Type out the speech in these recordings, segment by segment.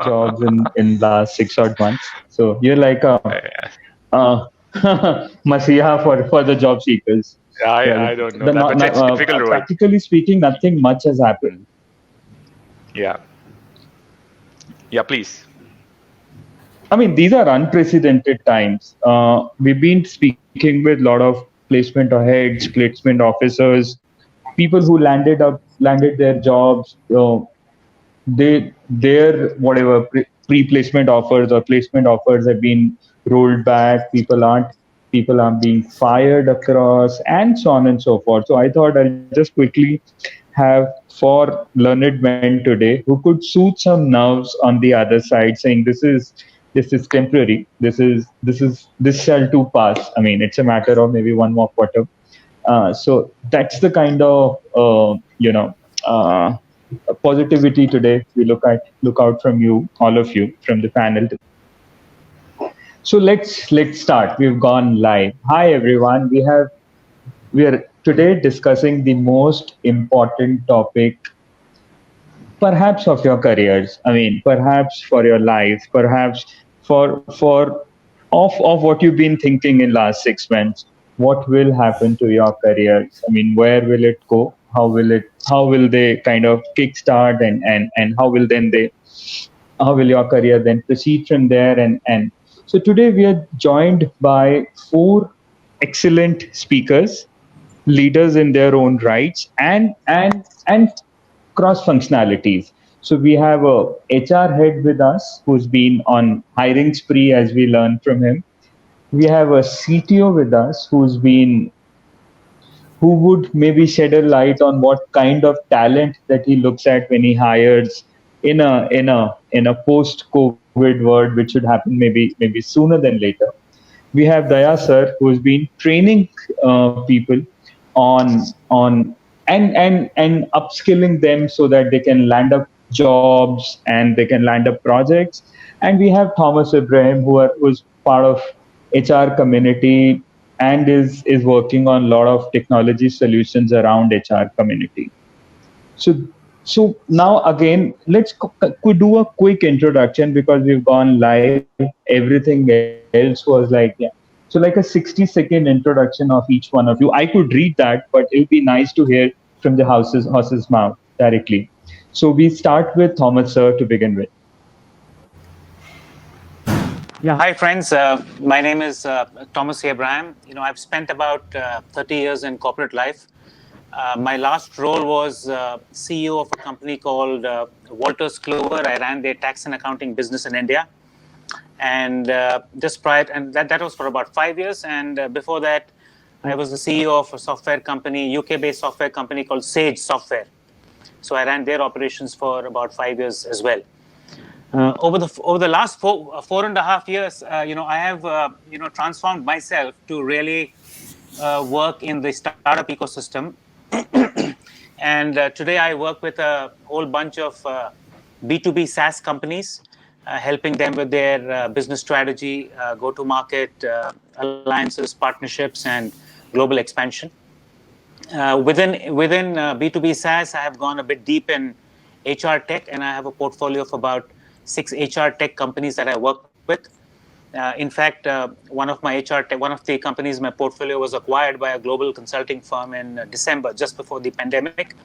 jobs in last 6 odd months. So you're like a uh, masiha for the job seekers. Well, I don't know that, but it's difficult, Rohit. practically speaking, nothing much has happened. Yeah, yeah, please. I mean, these are unprecedented times. We've been speaking with a lot of placement heads, placement officers, people who landed their jobs. Their whatever pre-placement offers or placement offers have been rolled back. People are being fired across, and so on and so forth. So I thought I'll just quickly have four learned men today who could soothe some nerves on the other side, saying this is temporary. This shall too pass. I mean, it's a matter of maybe one more quarter. So that's the kind of uh, positivity today we look out from you, all of you, from the panel. So let's start. We've gone live. Hi everyone. We are today discussing the most important topic, perhaps of your careers. I mean, perhaps for your life, perhaps for of what you've been thinking in last 6 months. What will happen to your careers? I mean, where will it go? How will they kind of kickstart, and how will your career then proceed from there? And so today we are joined by four excellent speakers, leaders in their own rights, and cross functionalities. So we have a HR head with us who's been on hiring spree, as we learned from him. We have a CTO with us who would maybe shed a light on what kind of talent that he looks at when he hires in a post COVID world, which should happen maybe sooner than later. We have Daya sir, who has been training people on and upskilling them so that they can land up jobs and they can land up projects. And we have Thomas Ibrahim, who's part of HR community and is working on a lot of technology solutions around HR community. So, so now again, could do a quick introduction because we've gone live. Everything else was like, yeah. So like a 60-second introduction of each one of you. I could read that, but it would be nice to hear from the horse's mouth directly. So we start with Thomas sir to begin with. Yeah, hi friends. My name is Thomas Abraham. I've spent about 30 years in corporate life. My last role was CEO of a company called Walters Clover. I ran their tax and accounting business in India, and just prior, and that was for about 5 years. And before that, I was the CEO of a software company, UK-based software company called Sage Software. So I ran their operations for about 5 years as well. Over the last 4.5 years, I have transformed myself to really work in the startup ecosystem, and today I work with a whole bunch of B2B SaaS companies, helping them with their business strategy, go-to-market, alliances, partnerships, and global expansion. Within B2B SaaS, I have gone a bit deep in HR tech, and I have a portfolio of about 6 HR tech companies that I work with. In fact, one of the companies in my portfolio was acquired by a global consulting firm in December, just before the pandemic,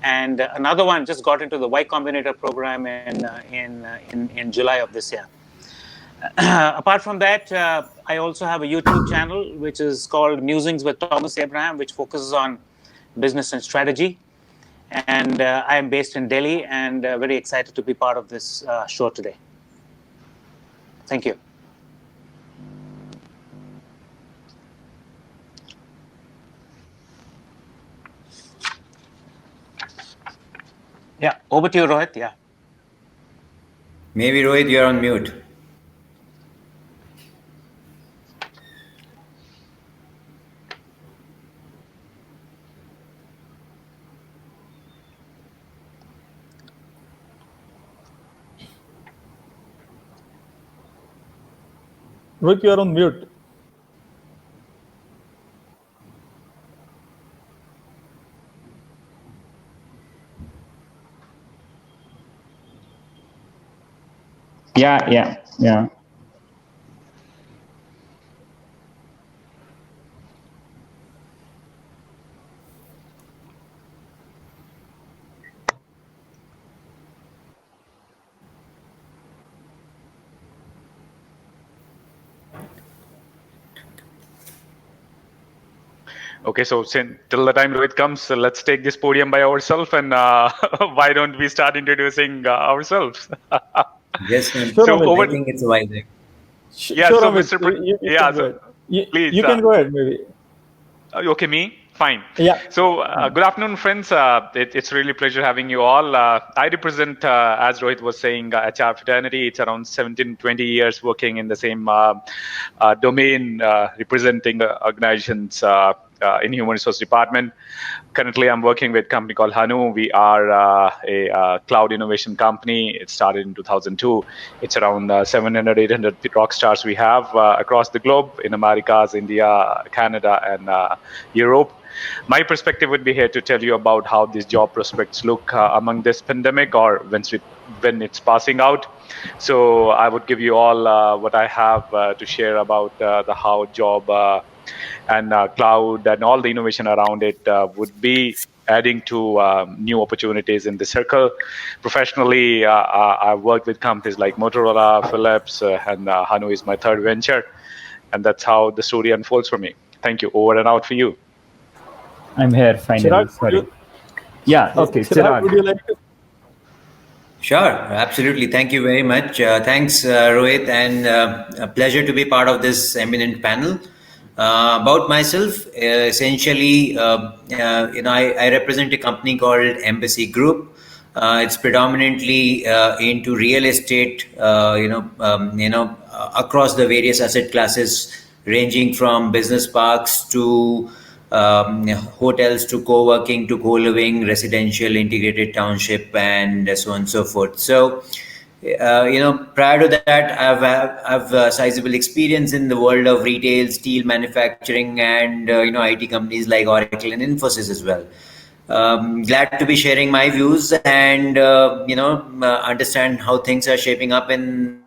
and another one just got into the Y Combinator program in July of this year. Apart from that, I also have a YouTube channel which is called Musings with Thomas Abraham, which focuses on business and strategy. And I am based in Delhi and very excited to be part of this show today. Thank you. Yeah, over to you, Rohit. Yeah. Maybe Rohit, you're on mute. Rohit, you are on mute. Yeah. Okay, so till the time Rohit comes, let's take this podium by ourselves, and why don't we start introducing ourselves? Yes, Sure, So I Amit. over, think it's wise. yeah. Sure, So Amit. Mr. You Yeah. can go So ahead. You please. can go ahead, maybe. Okay, me? Fine. Yeah. So, good afternoon, friends. It's really a pleasure having you all. I represent, as Rohit was saying, HR fraternity. It's around 17, 20 years working in the same domain, representing organizations in human resource department. Currently, I'm working with a company called Hanu. We are a cloud innovation company. It started in 2002. It's around 700, 800 rock stars we have across the globe in Americas, India, Canada, and Europe. My perspective would be here to tell you about how these job prospects look among this pandemic or when it's passing out. So I would give you all what I have to share about the how job and cloud and all the innovation around it would be adding to new opportunities in the circle. Professionally, I've worked with companies like Motorola, Philips, and Hanu is my third venture. And that's how the story unfolds for me. Thank you. Over and out for you. I'm here finally. Chirag, Sorry. Yeah. Okay, Chirag, would Chirag. you like to? Sure, absolutely. Thank you very much. Thanks, Rohit, and a pleasure to be part of this eminent panel. About myself, essentially, I represent a company called Embassy Group. It's predominantly into real estate, across the various asset classes, ranging from business parks to hotels to co-working to co-living, residential, integrated township, and so on and so forth. So, prior to that, I've sizable experience in the world of retail, steel manufacturing, and IT companies like Oracle and Infosys as well. Glad to be sharing my views and understand how things are shaping up in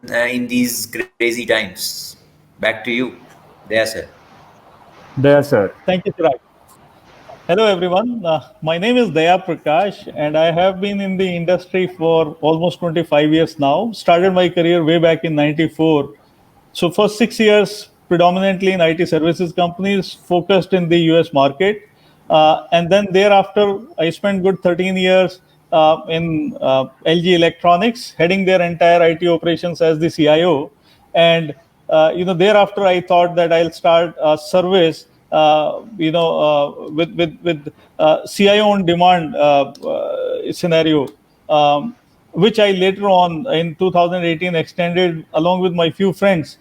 these crazy times. Back to you, there, sir. There, sir. Thank you, Chirag. Hello, everyone. My name is Daya Prakash, and I have been in the industry for almost 25 years now. Started my career way back in '94. So, for 6 years, predominantly in IT services companies, focused in the US market. And then thereafter, I spent good 13 years in LG Electronics, heading their entire IT operations as the CIO. And thereafter, I thought that I'll start a service, with CIO on demand scenario, which I later on in 2018 extended along with my few friends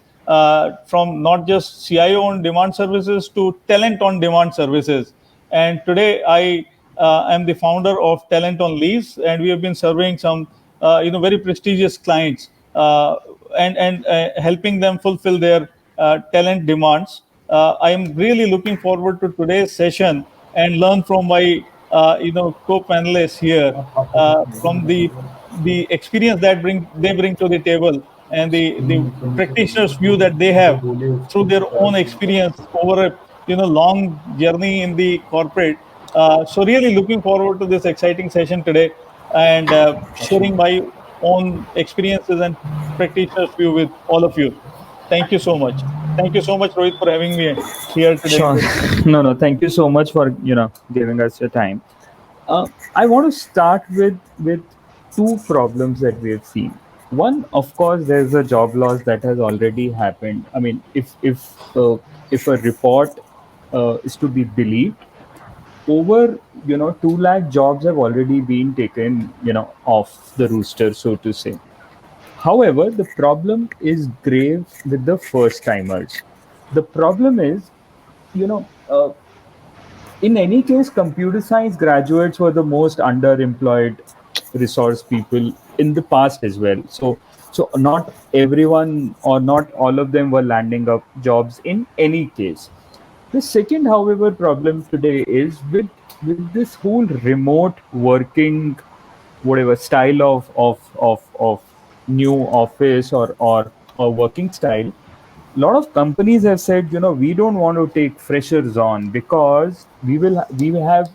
from not just CIO on demand services to talent on demand services. And today I am the founder of Talent on Lease, and we have been serving some very prestigious clients and helping them fulfill their talent demands. I am really looking forward to today's session and learn from my co-panelists here from the experience that they bring to the table and the practitioners view that they have through their own experience over a long journey in the corporate. So really looking forward to this exciting session today and sharing my own experiences and practitioners view with all of you. Thank you so much. Thank you so much, Rohit, for having me here today. Sure. No. Thank you so much for giving us your time. I want to start with two problems that we have seen. One, of course, there's a job loss that has already happened. I mean, if a report is to be believed, over 2 lakh jobs have already been taken off the rooster, so to say. However, the problem is grave with the first timers. The problem is, you know, uh, in any case, computer science graduates were the most underemployed resource people in the past as well. So not everyone or not all of them were landing up jobs in any case. The second, however, problem today is with this whole remote working, whatever style of new office or a working style, a lot of companies have said, we don't want to take freshers on because we will have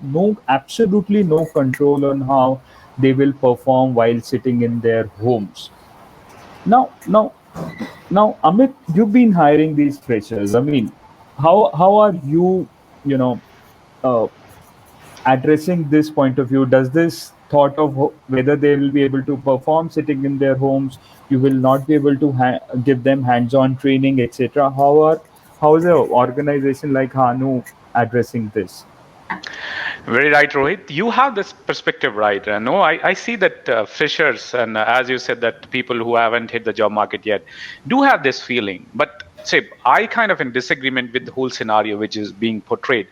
absolutely no control on how they will perform while sitting in their homes. Now, Amit, you've been hiring these freshers. I mean, how are you, you know, uh, addressing this point of view? Does this thought of whether they will be able to perform sitting in their homes, you will not be able to give them hands-on training, etc. How is an organization like Hanu addressing this? Very right, Rohit. You have this perspective right. No, I see that freshers and as you said, that people who haven't hit the job market yet do have this feeling. But say, I kind of in disagreement with the whole scenario which is being portrayed.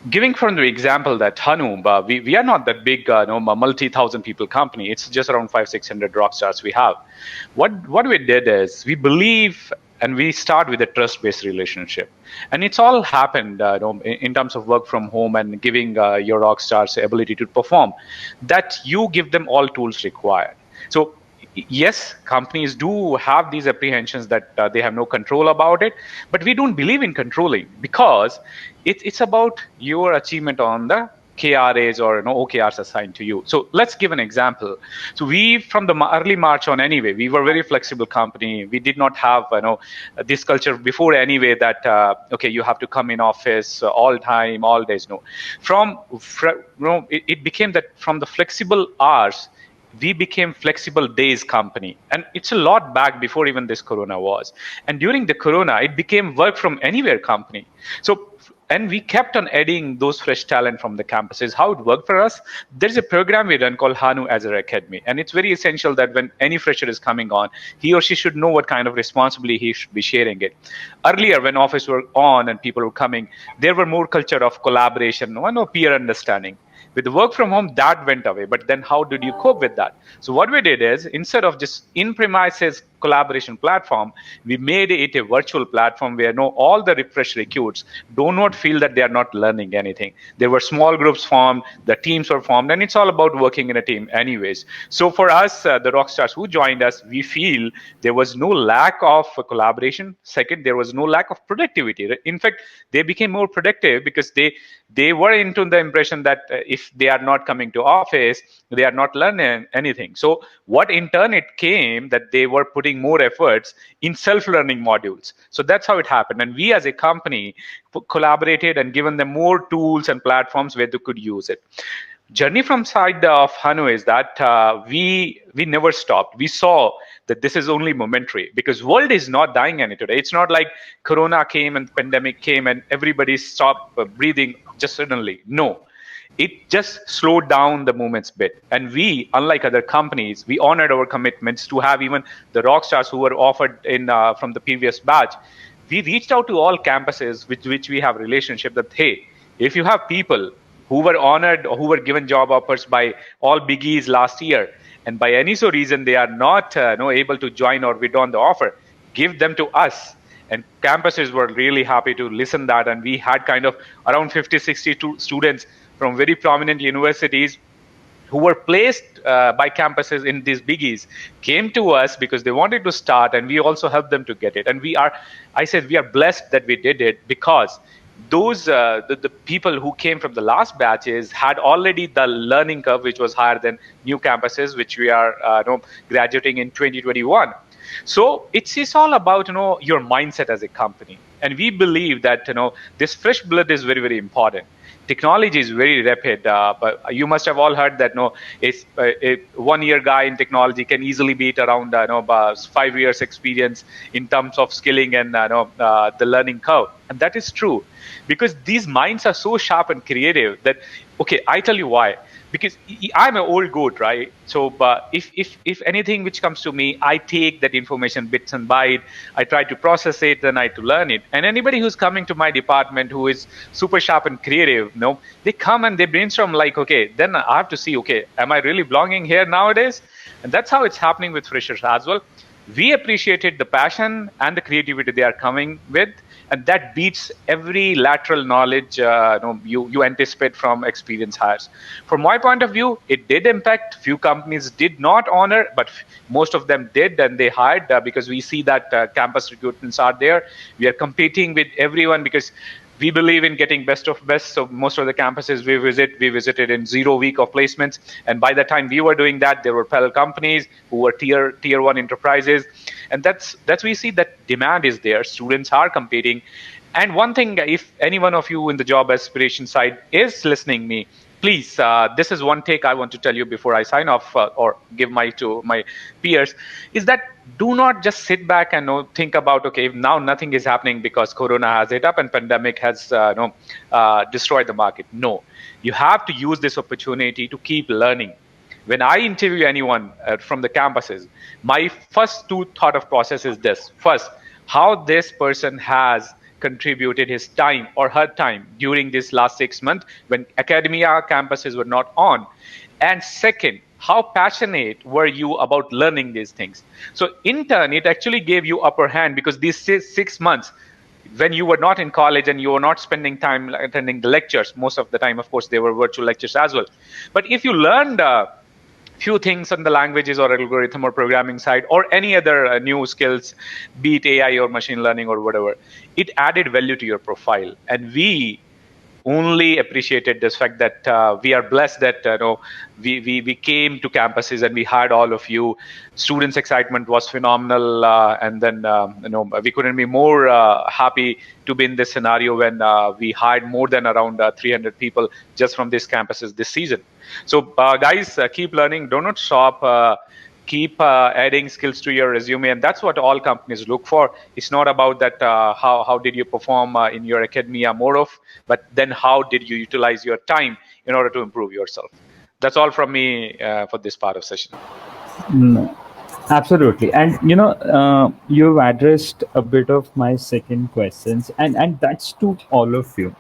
Giving from the example that Hanu, we are not that big, multi-thousand people company. It's just around 500-600 rock stars we have. What we did is we believe and we start with a trust-based relationship, and it's all happened, in terms of work from home and giving your rock stars the ability to perform. That you give them all tools required. So yes, companies do have these apprehensions that they have no control about it, but we don't believe in controlling because it's about your achievement on the KRAs or OKRs assigned to you. So let's give an example. So we, from the early March on anyway, we were very flexible company. We did not have this culture before anyway that okay, you have to come in office all time, all days. No, it became that from the flexible hours we became flexible days company, and it's a lot back before even this corona was. And during the corona it became work from anywhere company. So and we kept on adding those fresh talent from the campuses. How it worked for us, there's a program we run called Hanu Azure Academy, and it's very essential that when any fresher is coming on, he or she should know what kind of responsibility he should be sharing it. Earlier when office were on and people were coming, there were more culture of collaboration, peer understanding. With the work from home, that went away. But then how did you cope with that? So what we did is, instead of just in-premises collaboration platform, we made it a virtual platform where all the refresh recruits do not feel that they are not learning anything. There were small groups formed, the teams were formed, and it's all about working in a team anyways. So for us, the rock stars who joined us, we feel there was no lack of collaboration. Second, there was no lack of productivity. In fact, they became more productive because they were into the impression that if they are not coming to office, they are not learning anything. So what in turn it came that they were putting more efforts in self-learning modules. So that's how it happened. And we as a company collaborated and given them more tools and platforms where they could use it. Journey from side of Hanu is that we never stopped. We saw that this is only momentary because world is not dying any today. It's not like Corona came and pandemic came and everybody stopped breathing just suddenly. No, it just slowed down the movements bit. And we, unlike other companies, we honored our commitments to have even the rock stars who were offered in from the previous batch. We reached out to all campuses with which we have relationship that, hey, if you have people who were honored or who were given job offers by all biggies last year, and by any so reason they are not able to join or withdraw the offer, give them to us. And campuses were really happy to listen that, and we had kind of around 50-60 students from very prominent universities who were placed by campuses in these biggies came to us because they wanted to start, and we also helped them to get it. And we are blessed that we did it because those the people who came from the last batches had already the learning curve which was higher than new campuses which we are graduating in 2021. So it's all about your mindset as a company, and we believe that this fresh blood is very, very important. Technology is very rapid, but you must have all heard that it's a 1 year guy in technology can easily beat around 5 years experience in terms of skilling and the learning curve. And that is true because these minds are so sharp and creative that, okay, I tell you why. Because I'm an old goat, right? So if anything which comes to me, I take that information bits and byte, I try to process it, then I to learn it. And anybody who's coming to my department who is super sharp and creative, they come and they brainstorm like, okay, then I have to see, okay, am I really belonging here nowadays? And that's how it's happening with freshers as well. We appreciated the passion and the creativity they are coming with, and that beats every lateral knowledge you anticipate from experienced hires. From my point of view, it did impact. Few companies did not honor, but most of them did, and they hired because we see that campus recruitments are there. We are competing with everyone because we believe in getting best of best. So most of the campuses we visited in 0 week of placements. And by the time we were doing that, there were fellow companies who were tier one enterprises. And that's we see that demand is there. Students are competing. And one thing, if any one of you in the job aspiration side is listening me, please, this is one take I want to tell you before I sign off or give my to my peers, is that do not just sit back and think about, okay, now nothing is happening because Corona has hit up and pandemic has destroyed the market. No, you have to use this opportunity to keep learning. When I interview anyone from the campuses, my first two thought of process is this. First, how this person has contributed his time or her time during this last 6 months when academia campuses were not on. And second, how passionate were you about learning these things? So in turn, it actually gave you upper hand because these 6 months, when you were not in college and you were not spending time attending the lectures, most of the time, of course, they were virtual lectures as well. But if you learned few things on the languages or algorithm or programming side or any other new skills, be it AI or machine learning or whatever, it added value to your profile. And we only appreciated this fact that we are blessed that we came to campuses and we had all of you. Students' excitement was phenomenal, and then we couldn't be more happy to be in this scenario when we hired more than around 300 people just from these campuses this season. So guys, keep learning, do not stop. Keep adding skills to your resume, and that's what all companies look for. It's not about that how did you perform in your academia more of, but then how did you utilize your time in order to improve yourself. That's all from me for this part of session. Absolutely. And you've addressed a bit of my second questions, and that's to all of you.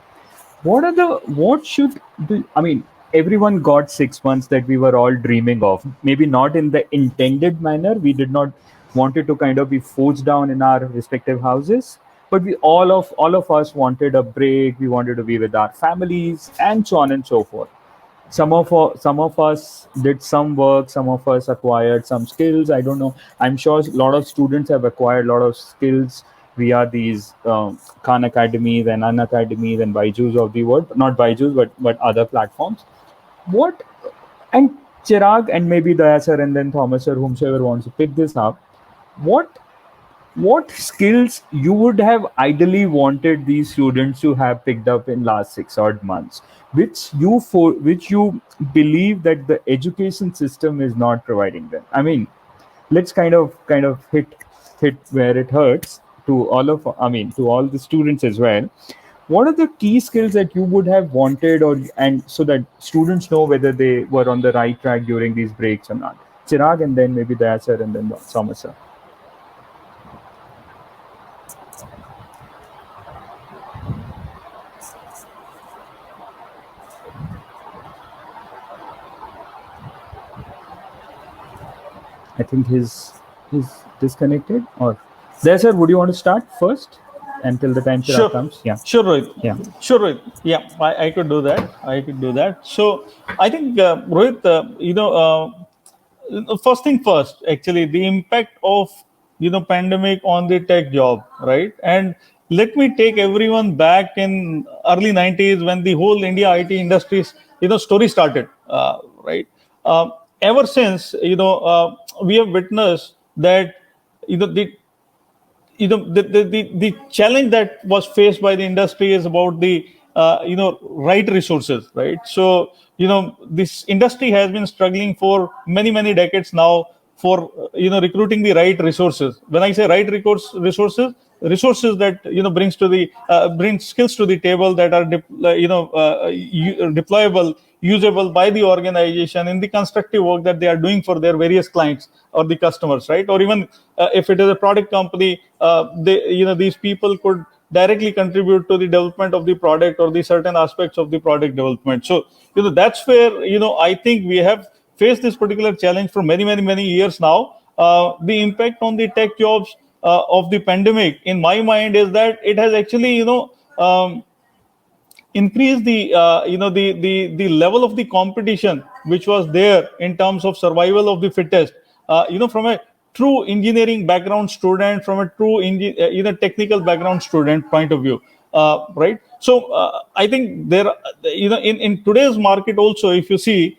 What should be, I mean, everyone got 6 months that we were all dreaming of, maybe not in the intended manner. We did not wanted to kind of be forced down in our respective houses, but we all of us wanted a break. We wanted to be with our families and so on and so forth. Some of us did some work, some of us acquired some skills. I don't know, I'm sure a lot of students have acquired a lot of skills via these Khan Academies and An Academies and Byju's of the world. Not Byju's, but other platforms. What, and Chirag and maybe Daya sir and then Thomas sir, whomsoever wants to pick this up, what what skills you would have ideally wanted these students to have picked up in last 6 odd months, which you believe that the education system is not providing them? I mean, let's kind of hit where it hurts to all the students as well. What are the key skills that you would have wanted, or and so that students know whether they were on the right track during these breaks or not? Chirag and then maybe Daya sir and then Thomas sir. I think he's disconnected. Or there, sir, would you want to start first until the time Chirag Sure. comes? Yeah. Sure, Rohit. Yeah. Sure, Rohit. Yeah, I could do that. I could do that. So I think, Rohit, first thing first, actually, the impact of pandemic on the tech job, right? And let me take everyone back in early 90s when the whole India IT industry's story started, right? Ever since, we have witnessed that the the challenge that was faced by the industry is about the right resources, right? So this industry has been struggling for many decades now for recruiting the right resources. When I say right resources that brings to the brings skills to the table that are deployable, usable by the organization in the constructive work that they are doing for their various clients or the customers, right? Or even if it is a product company, these people could directly contribute to the development of the product or the certain aspects of the product development. So that's where I think we have faced this particular challenge for many years now. the impact on the tech jobs of the pandemic, in my mind, is that it has actually, increase the the level of the competition which was there in terms of survival of the fittest, from a true engineering background student, from a true technical background student point of view, right? So I think there, in today's market also, if you see,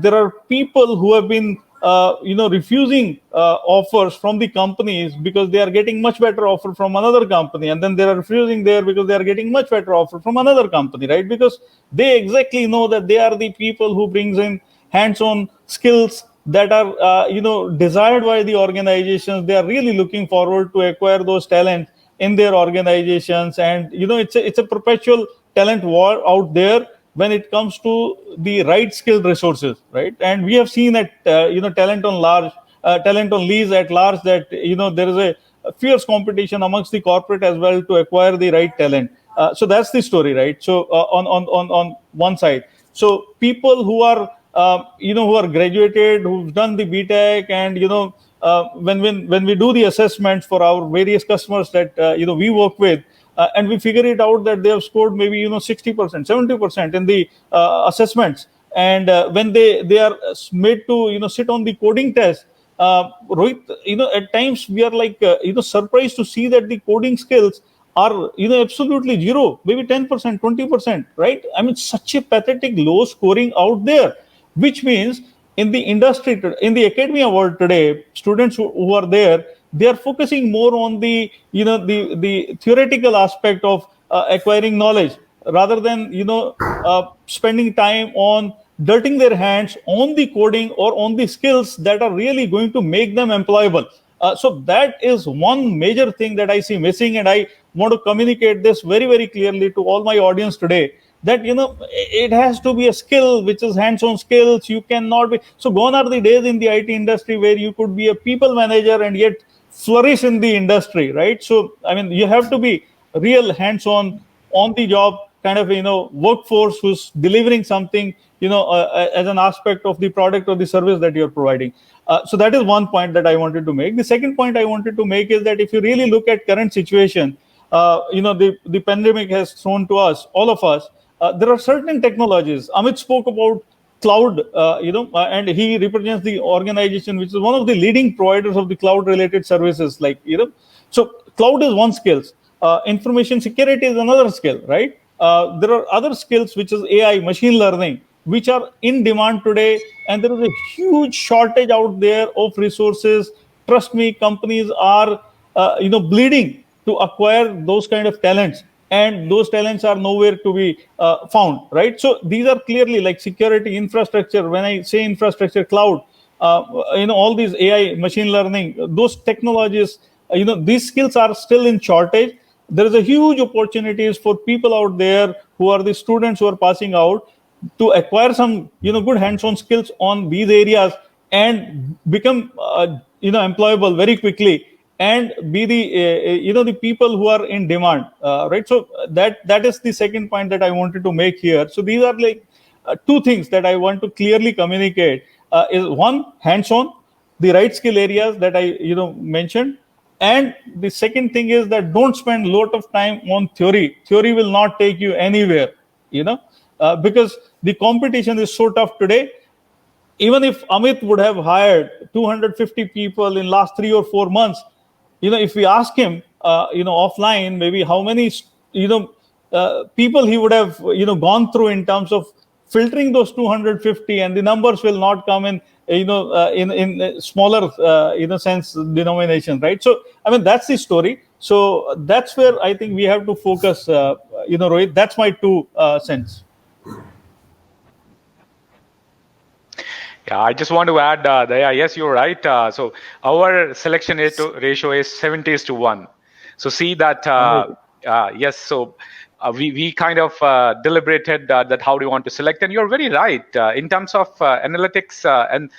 there are people who have been refusing offers from the companies because they are getting much better offer from another company, and then they are refusing there because they are getting much better offer from another company, right? Because they exactly know that they are the people who brings in hands-on skills that are desired by the organizations. They are really looking forward to acquire those talents in their organizations, and it's a perpetual talent war out there when it comes to the right skilled resources, right? And we have seen that talent on lease at large, that there is a fierce competition amongst the corporate as well to acquire the right talent. So that's the story, right? So on one side, so people who are who are graduated, who've done the BTech, and when we do the assessments for our various customers that we work with, and we figure it out that they have scored maybe 60%, 70% in the assessments, and when they are made to sit on the coding test, Rohit, at times we are like surprised to see that the coding skills are absolutely zero, maybe 10%, 20%, right? I mean, such a pathetic low scoring out there, which means in the industry, in the academia world today, students who are there, they are focusing more on the the theoretical aspect of acquiring knowledge, rather than spending time on dirting their hands on the coding or on the skills that are really going to make them employable. So that is one major thing that I see missing, and I want to communicate this very, very clearly to all my audience today, that it has to be a skill which is hands-on skills. You cannot be, so gone are the days in the IT industry where you could be a people manager and yet flourish in the industry, right? So I mean, you have to be real hands-on, on the job kind of workforce who's delivering something as an aspect of the product or the service that you're providing. So that is one point that I wanted to make. The second point I wanted to make is that if you really look at current situation, the pandemic has thrown to us, all of us, there are certain technologies. Amit spoke about cloud, and he represents the organization which is one of the leading providers of the cloud related services, like so cloud is one skill. Information security is another skill, right? There are other skills which is AI, machine learning, which are in demand today, and there is a huge shortage out there of resources. Trust me, companies are bleeding to acquire those kind of talents, and those talents are nowhere to be found, right? So these are clearly like security, infrastructure. When I say infrastructure, cloud, all these AI, machine learning, those technologies, these skills are still in shortage. There is a huge opportunities for people out there who are the students who are passing out to acquire some good hands-on skills on these areas and become employable very quickly, and be the the people who are in demand, right? So that is the second point that I wanted to make here. So these are like two things that I want to clearly communicate. Is one, hands-on, the right skill areas that I mentioned, and the second thing is that don't spend a lot of time on theory. Theory will not take you anywhere, because the competition is so tough today. Even if Amit would have hired 250 people in last 3 or 4 months, if we ask him, offline, maybe how many, people he would have, gone through in terms of filtering those 250, and the numbers will not come in, in smaller, sense denomination, right? So, I mean, that's the story. So that's where I think we have to focus, Rohit. That's my 2 cents. Yeah, I just want to add, Daya, yes, you're right. So our selection ratio is 70:1. So see that, yes, so we kind of deliberated that how do you want to select, and you're very right in terms of analytics and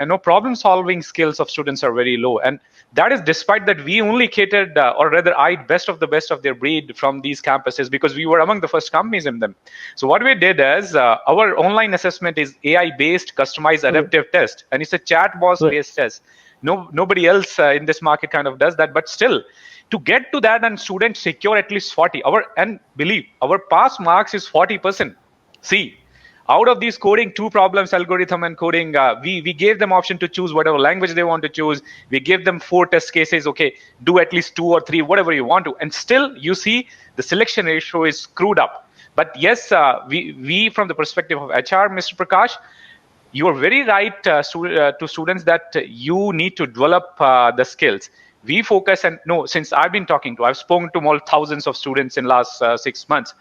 no problem solving skills of students are very low, and that is despite that we only catered or rather eyed best of their breed from these campuses, because we were among the first companies in them. So what we did is our online assessment is AI based customized adaptive test, and it's a chat box based test. Nobody else in this market kind of does that. But still, to get to that, and students secure at least 40. And believe our pass marks is 40%. See, out of these coding two problems, algorithm and coding, we gave them option to choose whatever language they want to choose. We gave them 4 test cases. Okay, do at least 2 or 3, whatever you want to, and still you see the selection ratio is screwed up. But yes, we from the perspective of HR, Mr. Prakash, you are very right to students that you need to develop the skills. We focus, and no, since I've spoken to more thousands of students in last 6 months.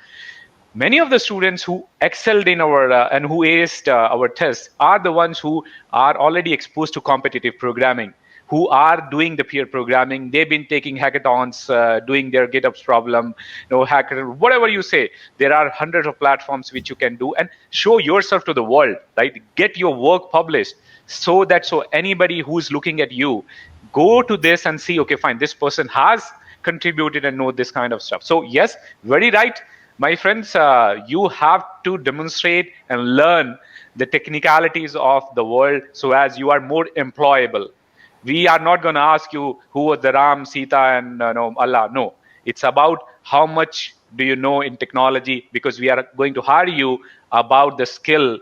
Many of the students who excelled in our and who aced our tests are the ones who are already exposed to competitive programming, who are doing the peer programming. They've been taking hackathons, doing their GitHub's problem, hacker, whatever you say. There are hundreds of platforms which you can do and show yourself to the world, right? Get your work published so anybody who's looking at you, go to this and see, okay, fine, this person has contributed and know this kind of stuff. So yes, very right. My friends, you have to demonstrate and learn the technicalities of the world so as you are more employable. We are not going to ask you who was the Ram, Sita, and Allah. No, it's about how much do you know in technology, because we are going to hire you about the skill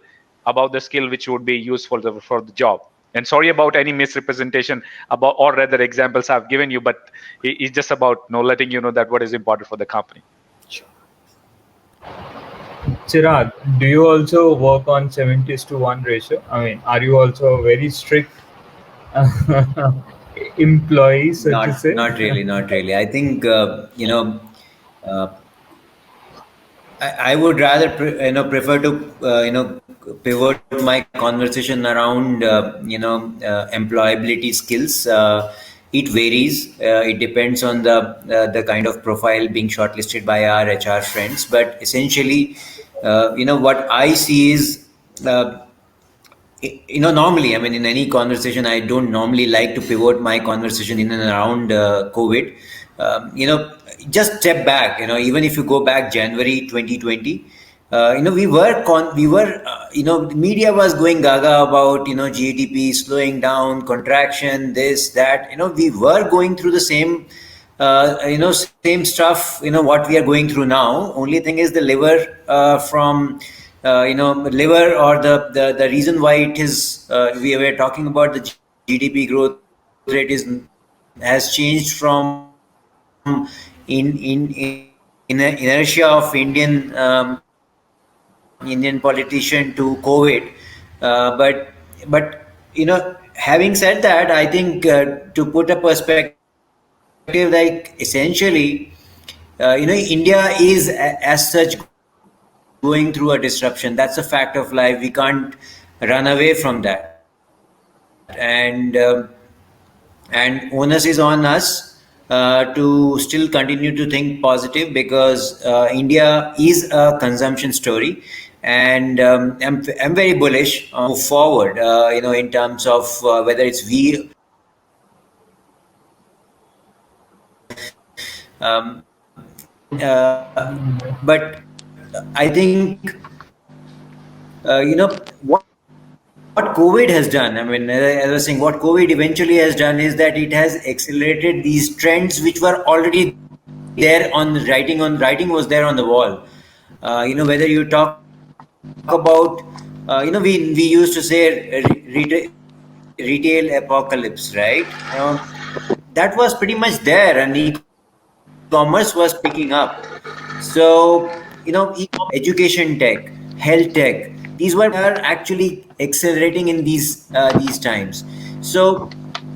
which would be useful for the job. And sorry about any misrepresentation about, or rather examples I've given you, but it's just about letting you know that what is important for the company. Chirag, do you also work on 70:1 ratio? I mean, are you also a very strict employee, so to say? Not really. I think I would rather prefer to pivot my conversation around employability skills. It varies. It depends on the kind of profile being shortlisted by our HR friends. But essentially, what I see is, normally, I mean, in any conversation, I don't normally like to pivot my conversation in and around COVID. Just step back. Even if you go back January 2020, media was going gaga about GDP slowing down, contraction, this, that. We were going through the same same stuff. What we are going through now. Only thing is the liver liver, or the reason why it is we were talking about the GDP growth rate has changed from inertia of Indian politician to COVID. But having said that, I think to put a perspective, like essentially, India is as such going through a disruption. That's a fact of life. We can't run away from that. And onus is on us to still continue to think positive, because India is a consumption story, and I'm very bullish on move forward. In terms of whether it's but I think what COVID has done. I mean, as I was saying, what COVID eventually has done is that it has accelerated these trends which were already there on writing was there on the wall. Whether you talk about we used to say retail apocalypse, right? That was pretty much there, and e-commerce was picking up. So education tech, health tech, these were actually accelerating in these times. So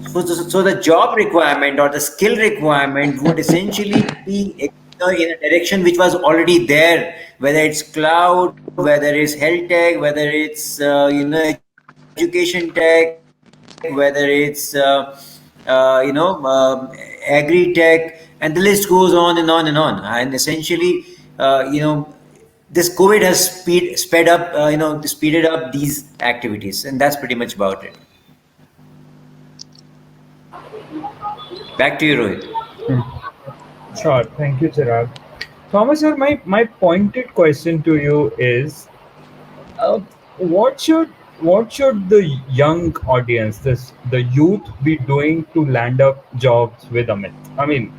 the job requirement or the skill requirement would essentially be in a direction which was already there, whether it's cloud, whether it's health tech, whether it's education tech, whether it's agri tech, and the list goes on and on and on. And essentially, this COVID has speeded up these activities, and that's pretty much about it. Back to you, Rohit. Sure. Thank you, Chirag. Thomas, sir, my pointed question to you is, what should what should the young audience, the youth, be doing to land up jobs with Amit? I mean,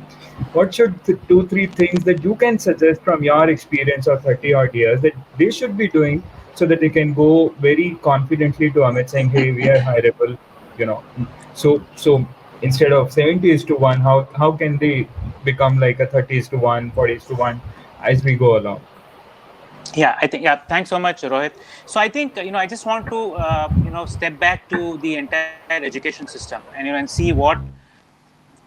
what should the two, three things that you can suggest from your experience of 30 odd years that they should be doing so that they can go very confidently to Amit saying, hey, we are hireable, you know. So instead of 70 is to 1, how can they become like a 30 is to 1, 40 is to 1 as we go along? Yeah, I think, yeah, thanks so much, Rohit. So I think, I just want to, step back to the entire education system and, and see what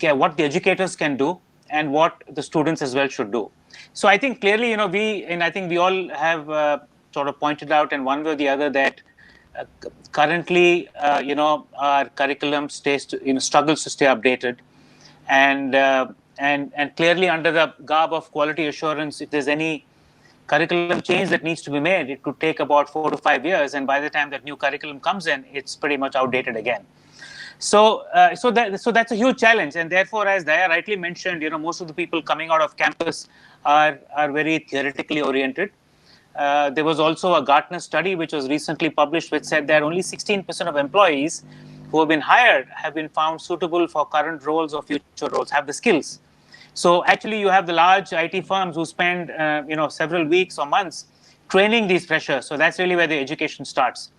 the educators can do and what the students as well should do. So I think clearly, I think we all have sort of pointed out in one way or the other that currently, our curriculum struggles to stay updated. And clearly under the garb of quality assurance, if there's any curriculum change that needs to be made, it could take about 4 to 5 years. And by the time that new curriculum comes in, it's pretty much outdated again. So that's a huge challenge, and therefore, as Daya rightly mentioned, most of the people coming out of campus are very theoretically oriented. There was also a Gartner study which was recently published, which said that only 16% of employees who have been hired have been found suitable for current roles or future roles, have the skills. So actually, you have the large IT firms who spend several weeks or months training these freshers. So that's really where the education starts.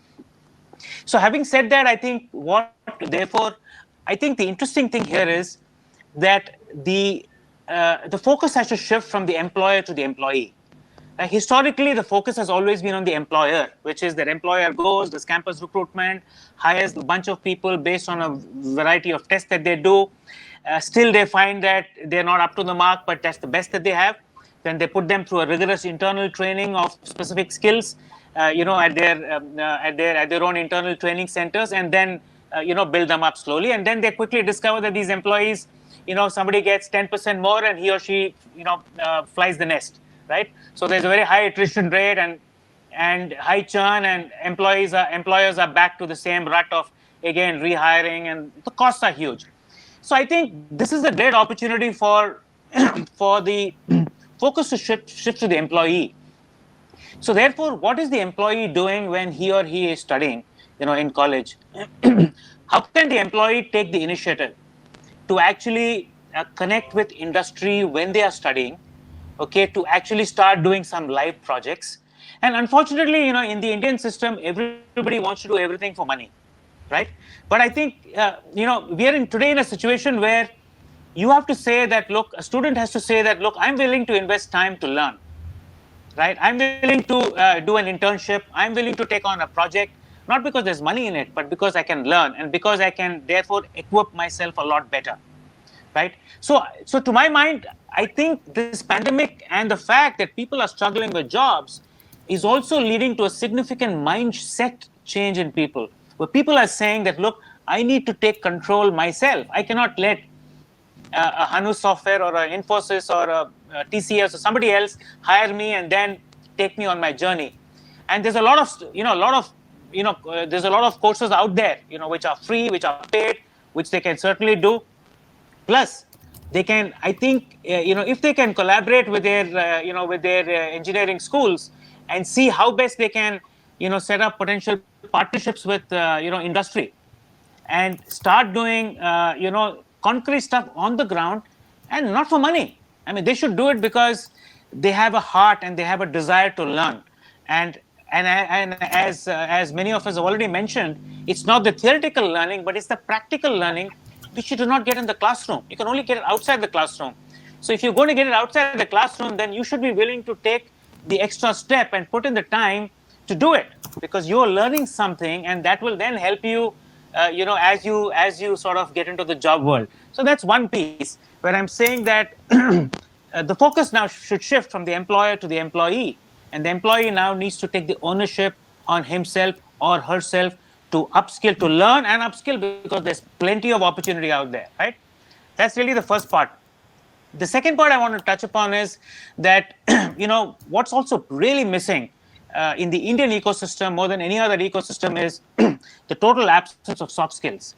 So having said that, I think I think the interesting thing here is that the focus has to shift from the employer to the employee. Historically, the focus has always been on the employer, which is that employer goes, does campus recruitment, hires a bunch of people based on a variety of tests that they do. Still, they find that they're not up to the mark, but that's the best that they have. Then they put them through a rigorous internal training of specific skills, at their own internal training centers, and then build them up slowly. And then they quickly discover that these employees, somebody gets 10% more, and he or she, flies the nest, right? So there's a very high attrition rate and high churn, and employers are back to the same rut of again rehiring, and the costs are huge. So I think this is a great opportunity for for the focus to shift to the employee. So therefore, what is the employee doing when he or he is studying, in college? How can the employee take the initiative to actually connect with industry when they are studying? Okay, to actually start doing some live projects. And unfortunately, in the Indian system, everybody wants to do everything for money, right? But I think we are today in a situation where you have to say that, look, a student has to say that, look, I'm willing to invest time to learn, right? I'm willing to do an internship. I'm willing to take on a project, not because there's money in it, but because I can learn and because I can therefore equip myself a lot better, right? So to my mind, I think this pandemic and the fact that people are struggling with jobs is also leading to a significant mindset change in people, where people are saying that, look, I need to take control myself. I cannot let a Hanu Software or an Infosys or a TCS or somebody else hire me and then take me on my journey. And there's a lot of there's a lot of courses out there, which are free, which are paid, which they can certainly do. Plus, they can, I think, if they can collaborate with their engineering schools and see how best they can, set up potential partnerships with, industry, and start doing, concrete stuff on the ground, and not for money. I mean, they should do it because they have a heart and they have a desire to learn. And as many of us have already mentioned, it's not the theoretical learning, but it's the practical learning, which you do not get in the classroom. You can only get it outside the classroom. So if you're going to get it outside the classroom, then you should be willing to take the extra step and put in the time to do it, because you're learning something, and that will then help you, as you sort of get into the job world. So that's one piece where I'm saying that the focus now should shift from the employer to the employee, and the employee now needs to take the ownership on himself or herself to upskill, to learn and upskill, because there's plenty of opportunity out there, right? That's really the first part. The second part I want to touch upon is that, what's also really missing in the Indian ecosystem more than any other ecosystem is the total absence of soft skills.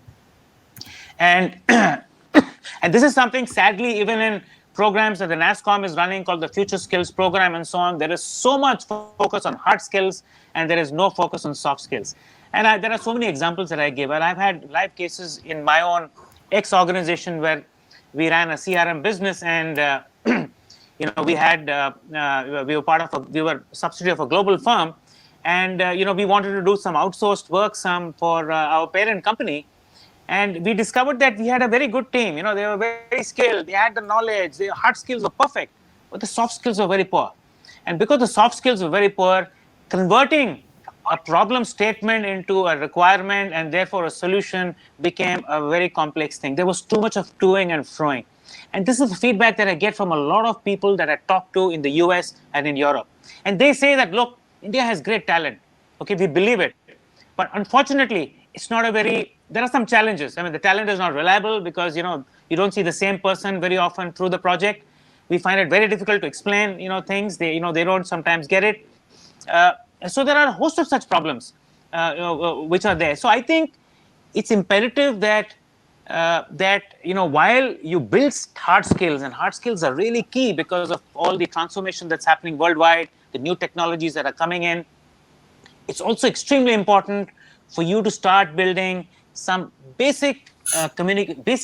And and this is something, sadly, even in programs that the NASSCOM is running called the Future Skills Program and so on, there is so much focus on hard skills and there is no focus on soft skills. And there are so many examples that I give. And I've had live cases in my own ex-organization where we ran a CRM business, and we were subsidiary of a global firm, and we wanted to do some outsourced work, some for our parent company, and we discovered that we had a very good team. They were very skilled, they had the knowledge, their hard skills were perfect, but the soft skills were very poor. And because the soft skills were very poor, converting a problem statement into a requirement and therefore a solution became a very complex thing. There was too much of toing and froing. And this is the feedback that I get from a lot of people that I talk to in the US and in Europe. And they say that, look, India has great talent. Okay, we believe it. But unfortunately, it's not there are some challenges. I mean, the talent is not reliable because, you don't see the same person very often through the project. We find it very difficult to explain, things. They don't sometimes get it. So there are a host of such problems, which are there. So I think it's imperative that while you build hard skills, and hard skills are really key because of all the transformation that's happening worldwide, the new technologies that are coming in, it's also extremely important for you to start building some basic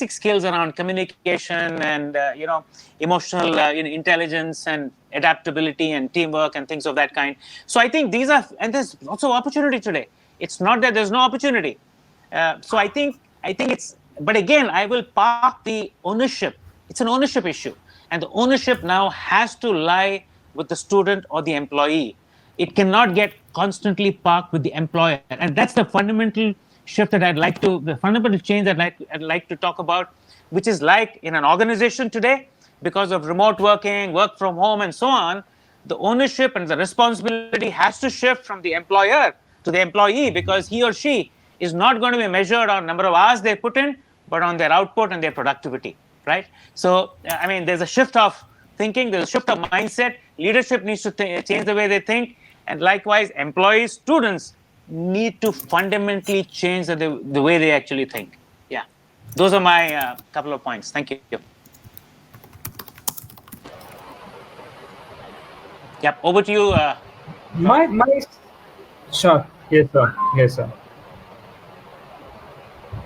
skills around communication and emotional intelligence and adaptability and teamwork and things of that kind. So I think there's lots of opportunity today. It's not that there's no opportunity. So I think it's, but again, I will park the ownership. It's an ownership issue, and the ownership now has to lie with the student or the employee. It cannot get constantly parked with the employer, and that's the fundamental shift that the fundamental change that I'd like to talk about, which is like in an organization today, because of remote working, work from home, and so on, the ownership and the responsibility has to shift from the employer to the employee, because he or she is not going to be measured on number of hours they put in, but on their output and their productivity, right? So, I mean, there's a shift of thinking, there's a shift of mindset. Leadership needs to change the way they think, and likewise, employees, students need to fundamentally change the way they actually think. Yeah, those are my couple of points. Thank you. Yep, over to you. My sure. Yes, sir.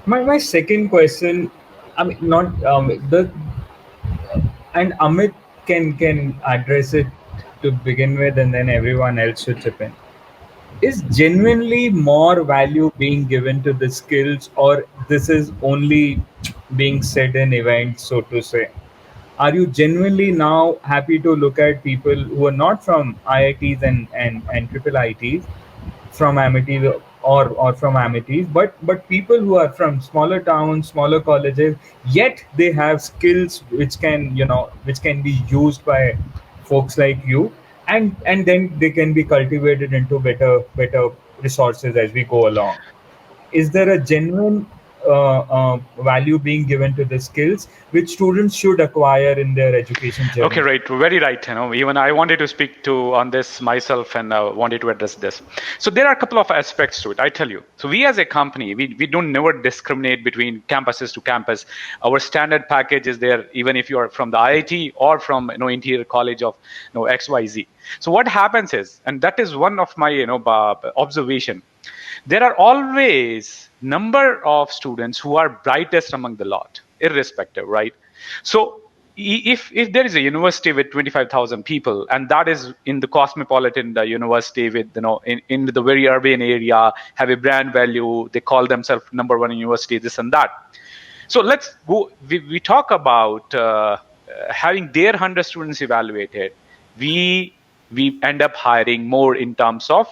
My second question, I mean, not the and Amit can address it to begin with, and then everyone else should chip in. Is genuinely more value being given to the skills, or this is only being said in events, so to say? Are you genuinely now happy to look at people who are not from IITs and triple ITs, from Amities or from Amities, but people who are from smaller towns, smaller colleges, yet they have skills which can be used by folks like you, and then they can be cultivated into better resources as we go along? Is there a genuine value being given to the skills which students should acquire in their education journey? Okay, right, very right. Even I wanted to speak to on this myself, and wanted to address this. So there are a couple of aspects to it. I tell you. So we as a company, we don't never discriminate between campuses to campus. Our standard package is there, even if you are from the IIT or from interior college of XYZ. So what happens is, and that is one of my observation, there are always number of students who are brightest among the lot, irrespective, right? So if there is a university with 25,000 people, and that is in the cosmopolitan university with in the very urban area, have a brand value, they call themselves number one university, this and that. So let's go. We talk about having their 100 students evaluated. We end up hiring more in terms of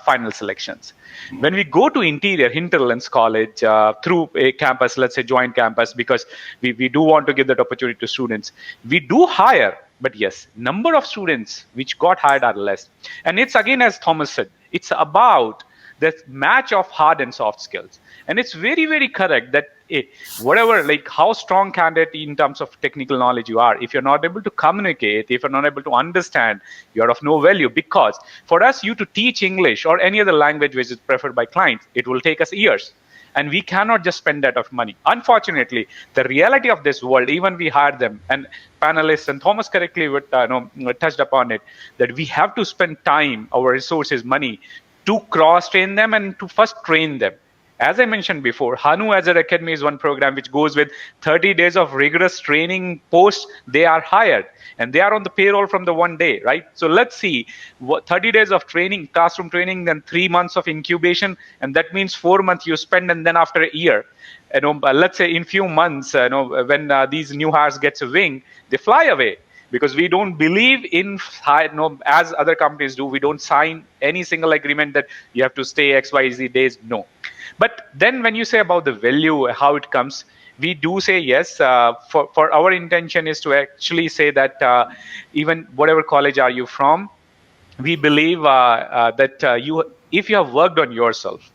final selections. When we go to interior hinterlands college through a campus, let's say joint campus, because we do want to give that opportunity to students, we do hire, but yes, number of students which got hired are less. And it's again, as Thomas said, it's about the match of hard and soft skills. And it's very, very correct that whatever, like how strong candidate in terms of technical knowledge you are, if you're not able to communicate, if you're not able to understand, you're of no value. Because for us, you to teach English or any other language which is preferred by clients, it will take us years. And we cannot just spend that of money. Unfortunately, the reality of this world, even we hired them, and panelists and Thomas correctly touched upon it, that we have to spend time, our resources, money, to cross train them and to first train them. As I mentioned before, Hanu Azure Academy is one program which goes with 30 days of rigorous training post they are hired, and they are on the payroll from the one day, right? So let's see, 30 days of training, classroom training, then 3 months of incubation, and that means 4 months you spend, and then after a year, let's say in few months, when these new hires gets a wing, they fly away. Because we don't believe in, as other companies do, we don't sign any single agreement that you have to stay XYZ days. No. But then when you say about the value, how it comes, we do say yes. For our intention is to actually say that even whatever college are you from, we believe that if you have worked on yourself,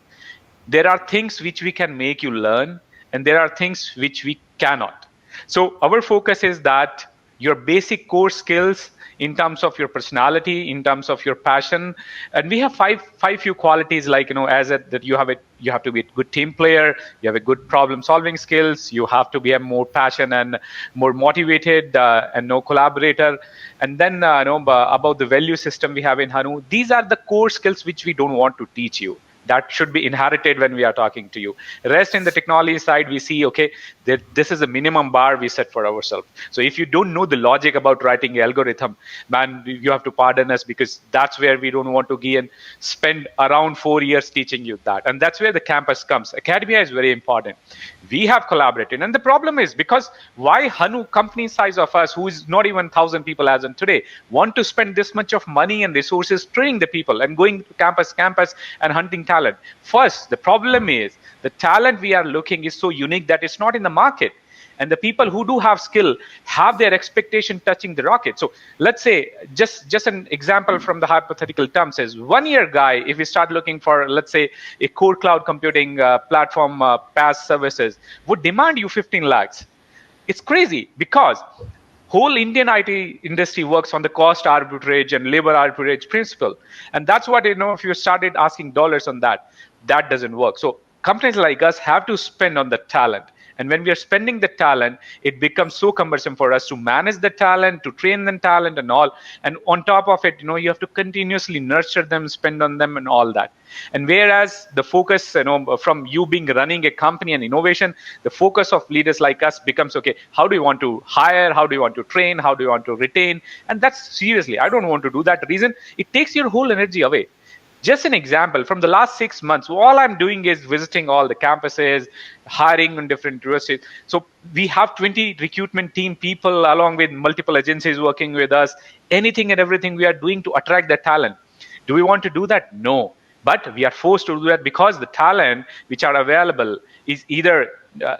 there are things which we can make you learn, and there are things which we cannot. So our focus is that your basic core skills in terms of your personality, in terms of your passion, and we have five few qualities, like, as that you have to be a good team player, you have a good problem solving skills, you have to be a more passion and more motivated and no collaborator. And then about the value system we have in Hanu, these are the core skills which we don't want to teach you. That should be inherited when we are talking to you. Rest in the technology side, we see, okay, that this is a minimum bar we set for ourselves. So if you don't know the logic about writing an algorithm, man, you have to pardon us, because that's where we don't want to go and spend around 4 years teaching you that. And that's where the campus comes. Academia is very important. We have collaborated. And the problem is, because why Hanu, company size of us, who is not even 1,000 people as in today, want to spend this much of money and resources training the people and going to campus and hunting talent? First, the problem is the talent we are looking is so unique that it's not in the market. And the people who do have skill have their expectation touching the rocket. So let's say, just an example from the hypothetical terms is, 1 year guy, if we start looking for, let's say, a core cloud computing platform PaaS services, would demand you 15 lakhs. It's crazy, because whole Indian IT industry works on the cost arbitrage and labor arbitrage principle. And that's what, if you started asking dollars on that, that doesn't work. So companies like us have to spend on the talent. And when we are spending the talent, it becomes so cumbersome for us to manage the talent, to train the talent and all. And on top of it, you have to continuously nurture them, spend on them and all that. And whereas the focus, from you being running a company and innovation, the focus of leaders like us becomes, okay, how do you want to hire? How do you want to train? How do you want to retain? And that's seriously, I don't want to do that. Reason, it takes your whole energy away. Just an example, from the last 6 months, all I'm doing is visiting all the campuses, hiring in different universities. So we have 20 recruitment team people, along with multiple agencies working with us. Anything and everything we are doing to attract the talent. Do we want to do that? No. But we are forced to do that, because the talent which are available is either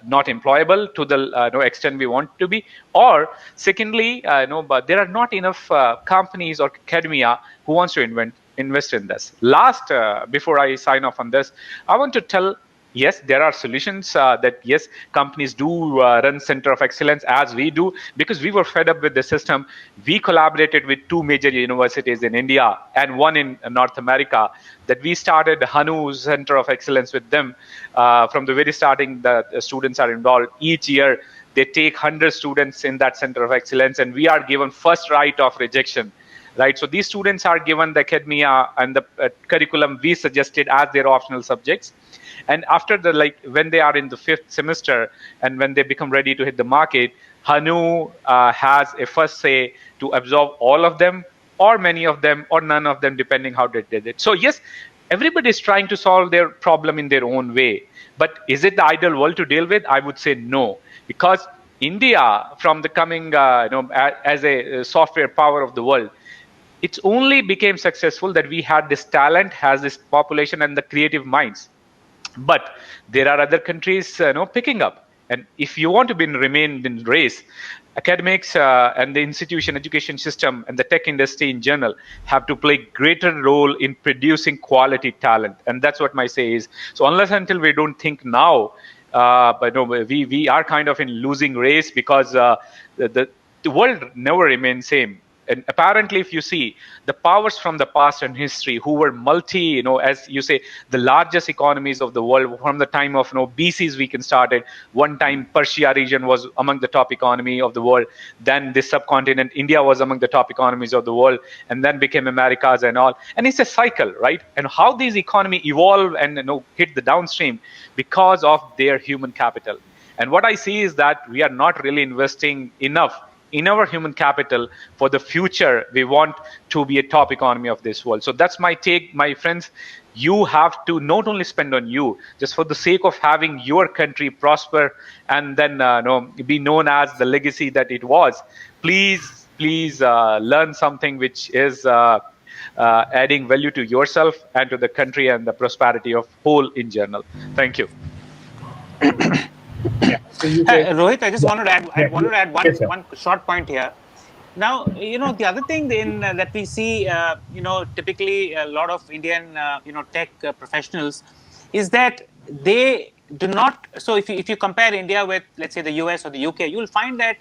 not employable to the extent we want to be, or secondly, but there are not enough companies or academia who wants to invest in this. Last, before I sign off on this, I want to tell, yes, there are solutions that, yes, companies do run center of excellence as we do, because we were fed up with the system. We collaborated with 2 major universities in India and 1 in North America, that we started Hanu Center of Excellence with them. From the very starting, the students are involved. Each year, they take 100 students in that center of excellence, and we are given first right of rejection. Right, so these students are given the academia and the curriculum we suggested as their optional subjects. And after when they are in the 5th semester and when they become ready to hit the market, Hanu has a first say to absorb all of them, or many of them, or none of them, depending how they did it. So yes, everybody is trying to solve their problem in their own way. But is it the ideal world to deal with? I would say no, because India, from the coming as a software power of the world, it only became successful that we had this talent, has this population and the creative minds. But there are other countries picking up. And if you want to remain in race, academics and the institution education system and the tech industry in general have to play greater role in producing quality talent. And that's what my say is. So unless until we don't think now, but no, we are kind of in losing race, because the world never remains same. And apparently, if you see the powers from the past and history, who were multi, as you say, the largest economies of the world from the time of BCs, we can start it. One time, Persia region was among the top economy of the world. Then this subcontinent, India, was among the top economies of the world, and then became Americas and all. And it's a cycle, right? And how these economy evolve and hit the downstream because of their human capital. And what I see is that we are not really investing enough in our human capital for the future we want to be a top economy of this world. So that's my take, my friends. You have to not only spend on you, just for the sake of having your country prosper and then be known as the legacy that it was. Please learn something which is adding value to yourself and to the country and the prosperity of whole in general. Thank you. So you say, Rohit, I just wanted to add. I yeah, wanted to add yes, sir. one short point here. Now, the other thing that we see, typically a lot of Indian, tech professionals, is that they do not. So if you compare India with, let's say, the US or the UK, you'll find that,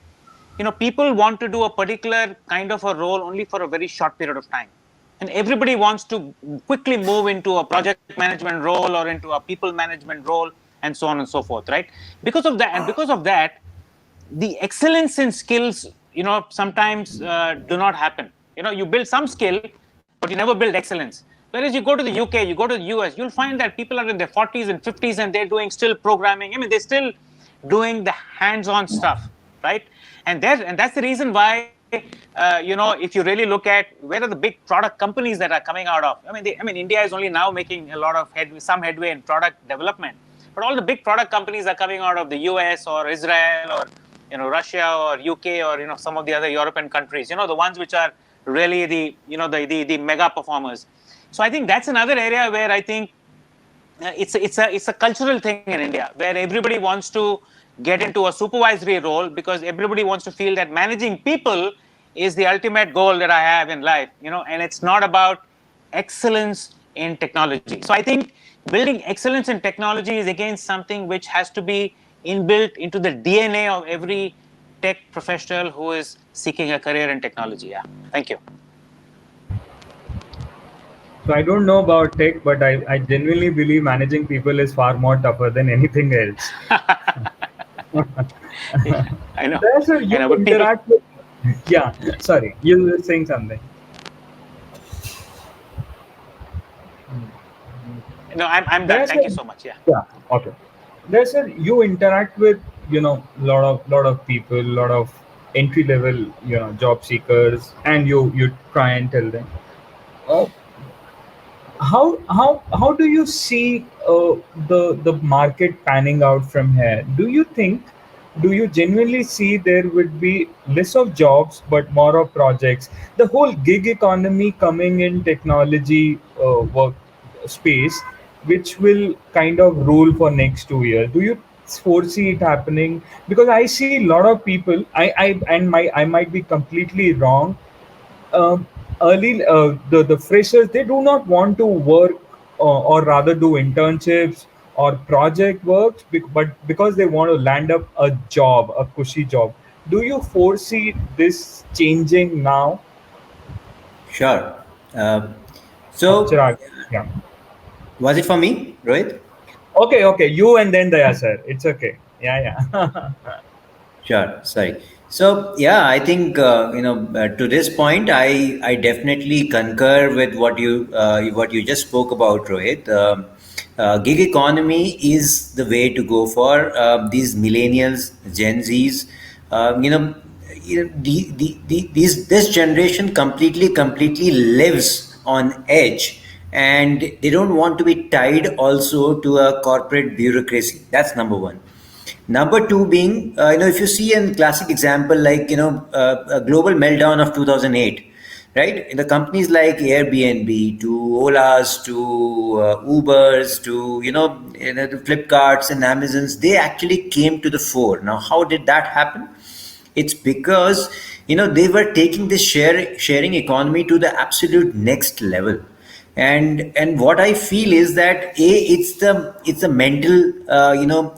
people want to do a particular kind of a role only for a very short period of time, and everybody wants to quickly move into a project management role or into a people management role, and so on and so forth, right? Because of that, the excellence in skills, sometimes do not happen. You build some skill, but you never build excellence. Whereas you go to the UK, you go to the US, you'll find that people are in their 40s and 50s and they're doing still programming. I mean, they're still doing the hands-on stuff, right? And that's the reason why, if you really look at where are the big product companies that are coming out of. I mean, India is only now making a lot of some headway in product development, but all the big product companies are coming out of the US or Israel or Russia or UK or some of the other European countries. The ones which are really the mega performers. So I think that's another area where I think it's a cultural thing in India, where everybody wants to get into a supervisory role because everybody wants to feel that managing people is the ultimate goal that I have in life. And it's not about excellence in technology. So I think building excellence in technology is again something which has to be inbuilt into the DNA of every tech professional who is seeking a career in technology. Yeah. Thank you. So I don't know about tech, but I genuinely believe managing people is far more tougher than anything else. I know. There's a you But people, interact with. Yeah, sorry, you were saying something. no, I'm done. There's Thank you a so much. Yeah. yeah, okay. There's a you interact with lot of people, lot of entry level job seekers, and you try and tell them. Uh, how do you see the market panning out from here? Do you genuinely see there would be less of jobs but more of projects? The whole gig economy coming in technology work space, which will kind of rule for next 2 years. Do you foresee it happening? Because I see a lot of people. I might be completely wrong. um, Early the freshers, they do not want to work or rather do internships or project works, but because they want to land up a job, a cushy job. Do you foresee this changing now? Sure. So, Chirag, yeah. was it for me, Rohit? Okay, you and then Daya sir, it's okay. Yeah. Sure. Sorry. So yeah, I think to this point, I definitely concur with what you just spoke about, Rohit. Gig economy is the way to go for these millennials, Gen Zs. You know, this generation completely lives on edge, and they don't want to be tied also to a corporate bureaucracy. That's number one. Number two being, if you see a classic example like, a global meltdown of 2008, right? The companies like Airbnb to Olas to Ubers to, the Flipkarts and Amazons, they actually came to the fore. Now, how did that happen? It's because, they were taking this sharing economy to the absolute next level. And what I feel is that it's a mental,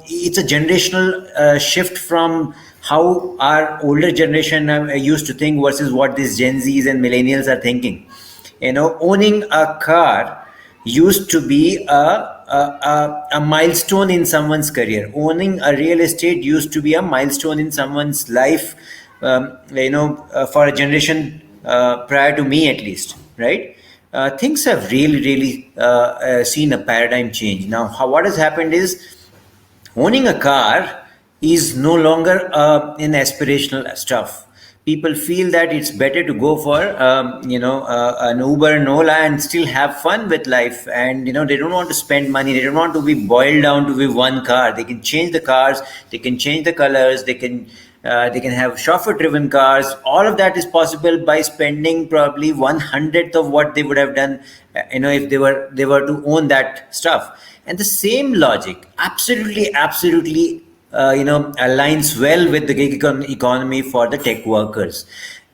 it's a generational shift from how our older generation used to think versus what these Gen Zs and millennials are thinking. Owning a car used to be a milestone in someone's career. Owning a real estate used to be a milestone in someone's life, for a generation prior to me at least, right? Things have really seen a paradigm change. Now, what has happened is owning a car is no longer an aspirational stuff. People feel that it's better to go for an Uber and Ola and still have fun with life, and they don't want to spend money. They don't want to be boiled down to be one car. They can change the cars, they can change the colors, they can have chauffeur driven cars. All of that is possible by spending probably 1/100th of what they would have done, if they were to own that stuff. And the same logic absolutely aligns well with the gig economy for the tech workers.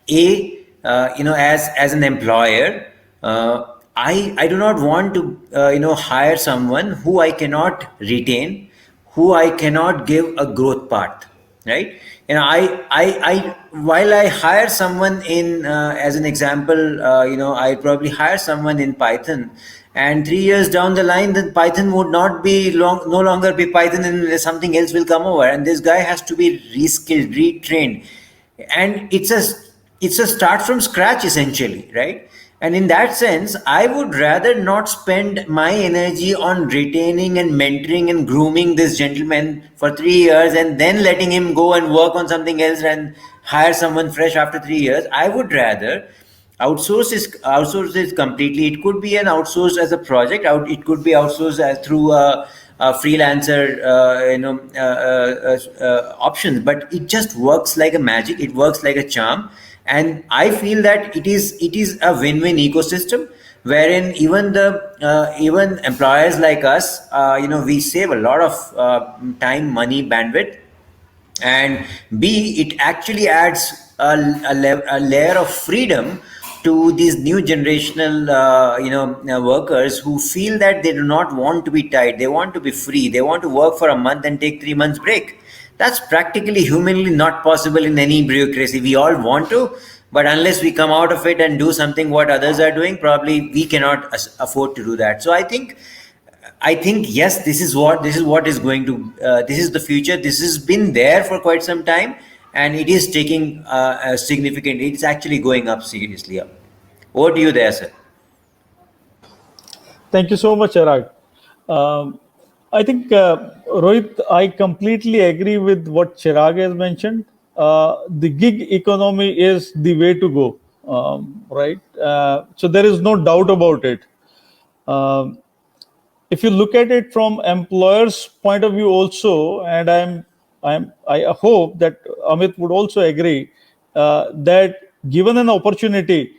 As an employer, I do not want to hire someone who I cannot retain, who I cannot give a growth path, right? I while I hire someone in, as an example, I probably hire someone in Python, and 3 years down the line, the Python would not be no longer be Python, and something else will come over, and this guy has to be reskilled, retrained, and it's a start from scratch essentially, right? And in that sense, I would rather not spend my energy on retaining and mentoring and grooming this gentleman for 3 years and then letting him go and work on something else and hire someone fresh after 3 years. I would rather outsource this completely. It could be an outsource as a project. It could be outsourced through a freelancer, options. But it just works like a magic. It works like a charm, and I feel that it is a win-win ecosystem wherein even employers like us, we save a lot of time, money, bandwidth, and B, it actually adds a layer of freedom to these new generational workers who feel that they do not want to be tied. They want to be free. They want to work for a month and take 3 months break. That's practically humanly not possible in any bureaucracy. We all want to, but unless we come out of it and do something what others are doing, probably we cannot afford to do that. So I think yes, this is what is going to, this is the future. This has been there for quite some time, and it is taking a significant. It's actually going up seriously up. Over to you there, sir. Thank you so much, Chirag. I think, Rohit, I completely agree with what Chirag has mentioned. The gig economy is the way to go, right? So there is no doubt about it. Um if you look at it from employers' point of view also, and I hope that Amit would also agree, that given an opportunity,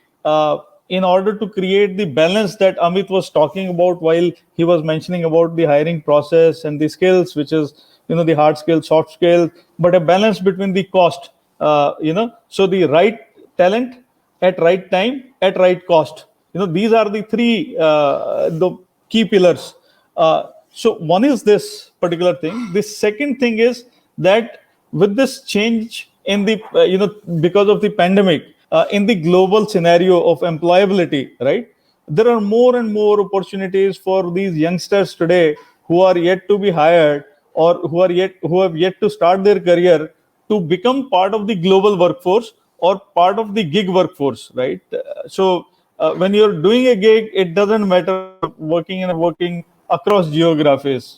in order to create the balance that Amit was talking about while he was mentioning about the hiring process and the skills, which is the hard skills, soft skills, but a balance between the cost, so the right talent at right time at right cost. These are the three the key pillars. So one is this particular thing. The second thing is that with this change in the because of the pandemic, in the global scenario of employability, right, there are more and more opportunities for these youngsters today who are yet to be hired, or who have yet to start their career, to become part of the global workforce or part of the gig workforce, right? So when you're doing a gig, it doesn't matter working across geographies,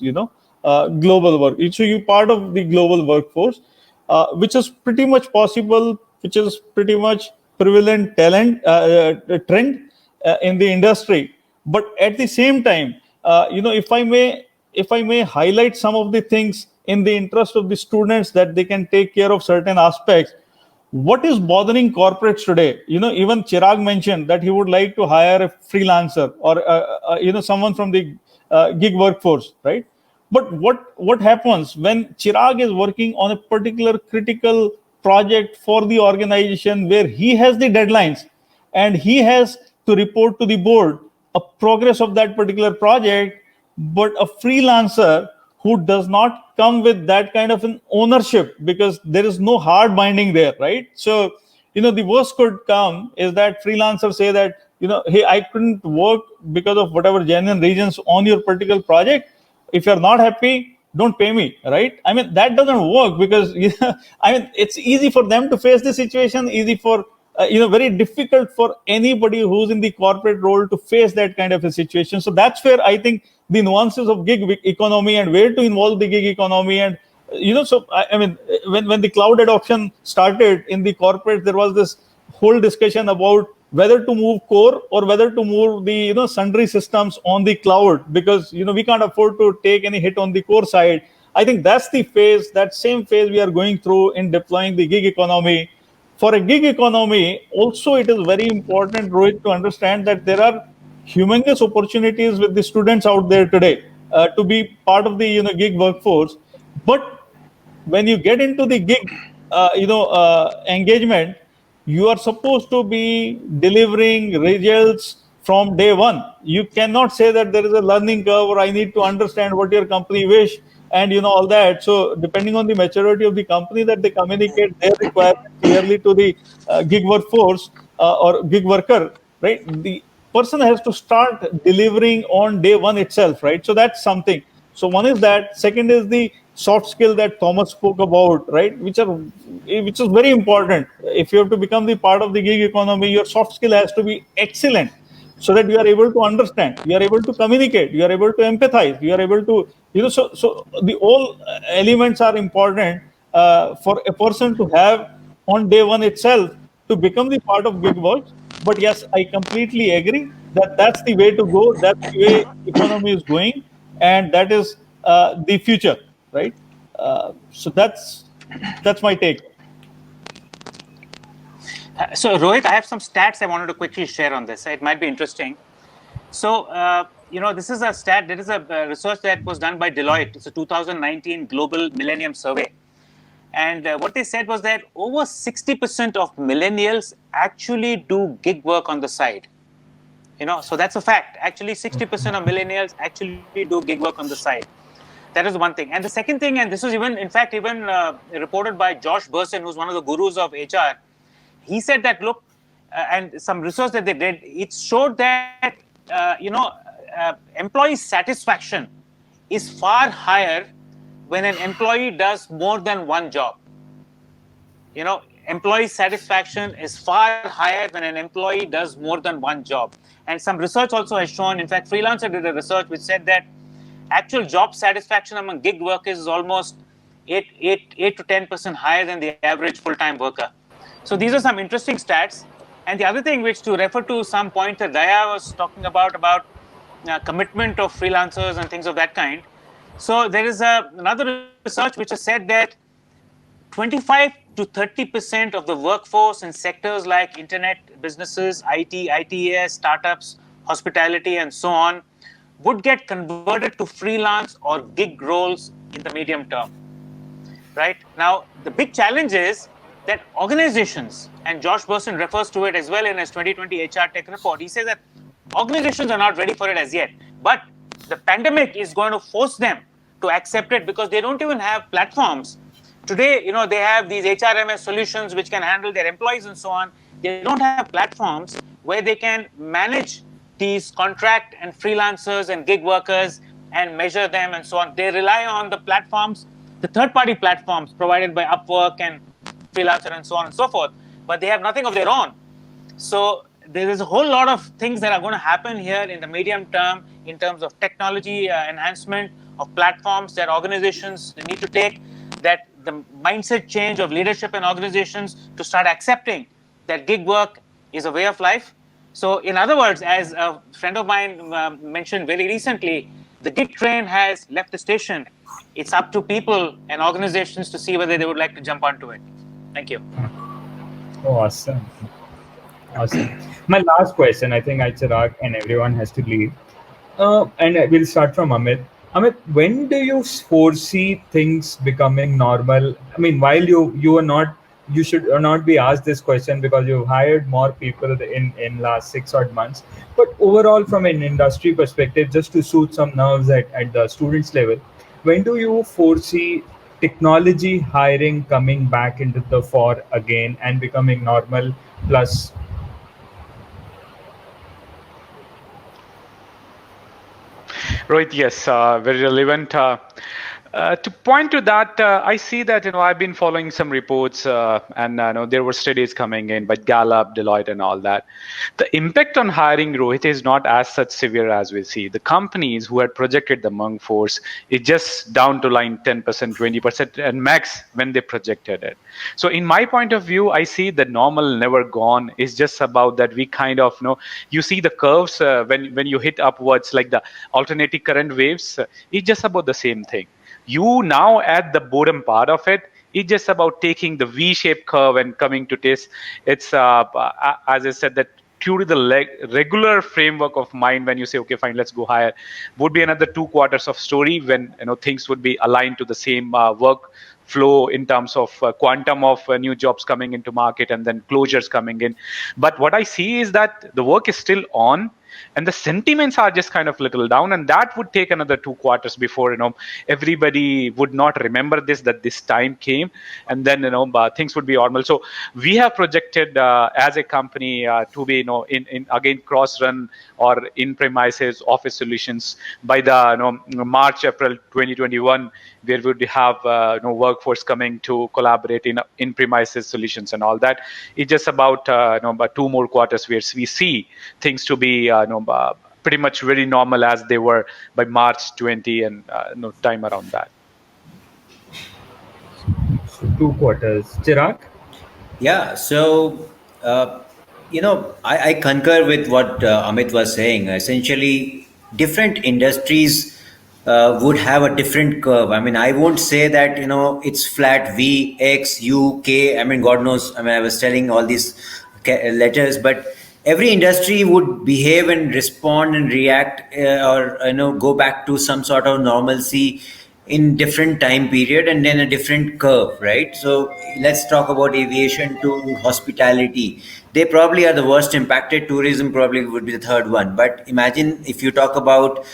global work. So you part of the global workforce, which is pretty much possible, which is pretty much prevalent trend in the industry. But at the same time, if I may highlight some of the things in the interest of the students, that they can take care of certain aspects. What is bothering corporates today? Even Chirag mentioned that he would like to hire a freelancer, or someone from the gig workforce, right? But what happens when Chirag is working on a particular critical project for the organization, where he has the deadlines and he has to report to the board a progress of that particular project. But a freelancer who does not come with that kind of an ownership, because there is no hard binding there, right? So, the worst could come is that freelancers say that, hey, I couldn't work because of whatever genuine reasons on your particular project. If you're not happy, don't pay me, right? I mean, that doesn't work, because I mean, it's easy for them to face the situation, easy for very difficult for anybody who's in the corporate role to face that kind of a situation. So that's where I think the nuances of gig economy and where to involve the gig economy. And so I mean, when the cloud adoption started in the corporate, there was this whole discussion about whether to move core or whether to move the sundry systems on the cloud, because we can't afford to take any hit on the core side. I think that's the phase, that same phase we are going through in deploying the gig economy. For a gig economy, also it is very important, Rohit, to understand that there are humongous opportunities with the students out there today to be part of the gig workforce. But when you get into the gig engagement, you are supposed to be delivering results from day one. You cannot say that there is a learning curve, or I need to understand what your company wish, and all that. So depending on the maturity of the company, that they communicate their requirement clearly to the gig workforce or gig worker, right? The person has to start delivering on day one itself, right? So that's something. So one is that. Second is the soft skill that Thomas spoke about, right? Which is very important. If you have to become the part of the gig economy, your soft skill has to be excellent, so that you are able to understand, you are able to communicate, you are able to empathize, you are able to, so the all elements are important for a person to have on day one itself to become the part of gig work. But yes, I completely agree that that's the way to go. That's the way economy is going, and that is the future, right? So that's my take. So, Rohit, I have some stats I wanted to quickly share on this. It might be interesting. So, this is a stat. There is a research that was done by Deloitte. It's a 2019 Global Millennium Survey. And what they said was that over 60% of millennials actually do gig work on the side. So that's a fact. Actually, 60% of millennials actually do gig work on the side. That is one thing. And the second thing, and this was even reported by Josh Bersin, who's one of the gurus of HR. He said that, look, and some research that they did, it showed that, employee satisfaction is far higher when an employee does more than one job. Employee satisfaction is far higher when an employee does more than one job. And some research also has shown, in fact, Freelancer did a research which said that actual job satisfaction among gig workers is almost 8 to 10% higher than the average full-time worker. So these are some interesting stats. And the other thing, which to refer to some point that Daya was talking about commitment of freelancers and things of that kind. So there is another research which has said that 25 to 30% of the workforce in sectors like internet businesses, IT, ITES, startups, hospitality, and so on would get converted to freelance or gig roles in the medium term. Right? Now, the big challenge is that organizations, and Josh Bersin refers to it as well in his 2020 HR Tech report, he says that organizations are not ready for it as yet. But the pandemic is going to force them to accept it, because they don't even have platforms. Today, they have these HRMS solutions which can handle their employees and so on. They don't have platforms where they can manage these contract and freelancers and gig workers and measure them and so on. They rely on the platforms, the third-party platforms provided by Upwork and Freelancer and so on and so forth, but they have nothing of their own. So there is a whole lot of things that are going to happen here in the medium term in terms of technology enhancement of platforms that organizations need to take, that the mindset change of leadership and organizations to start accepting that gig work is a way of life. So in other words, as a friend of mine mentioned very recently, the gig train has left the station. It's up to people and organizations to see whether they would like to jump onto it. Thank you. Awesome. My last question, I think Chirag and everyone has to leave. And we'll start from Amit. Amit, when do you foresee things becoming normal? I mean, while you are not you should not be asked this question because you've hired more people in last 6 odd months. But overall, from an industry perspective, just to soothe some nerves at the students level, when do you foresee technology hiring coming back into the fore again and becoming normal? Plus, Rohit, yes, very relevant. To point to that, I see that I've been following some reports, and there were studies coming in by Gallup, Deloitte, and all that. The impact on hiring, Rohit, is not as such severe as we see. The companies who had projected the monk force is just down to line 10%, 20%, and max when they projected it. So, in my point of view, I see the normal never gone. It's just about that we kind of you see the curves when you hit upwards like the alternating current waves. It's just about the same thing. You now at the bottom part of it. It's just about taking the V-shaped curve and coming to this. It's as I said that through the regular framework of mind, when you say okay fine, let's go higher, would be another 2 quarters of story when things would be aligned to the same work flow in terms of quantum of new jobs coming into market and then closures coming in. But what I see is that the work is still on and the sentiments are just kind of little down, and that would take another 2 quarters before everybody would not remember this, that this time came, and then things would be normal. So we have projected as a company to be in again cross run or in premises office solutions by the March April 2021, where we would have workforce coming to collaborate in premises solutions and all that. It's just about about 2 more quarters where we see things to be pretty much very normal as they were by March 20 and time around that. so 2 quarters. Chirag? Yeah, so I concur with what Amit was saying. Essentially, different industries would have a different curve. I mean, I won't say that it's flat V X U K. I mean, God knows. I mean, I was telling all these letters, but every industry would behave and respond and react, or go back to some sort of normalcy in different time period and then a different curve, right? So let's talk about aviation to hospitality. They probably are the worst impacted. Tourism probably would be the third one. But imagine if you talk about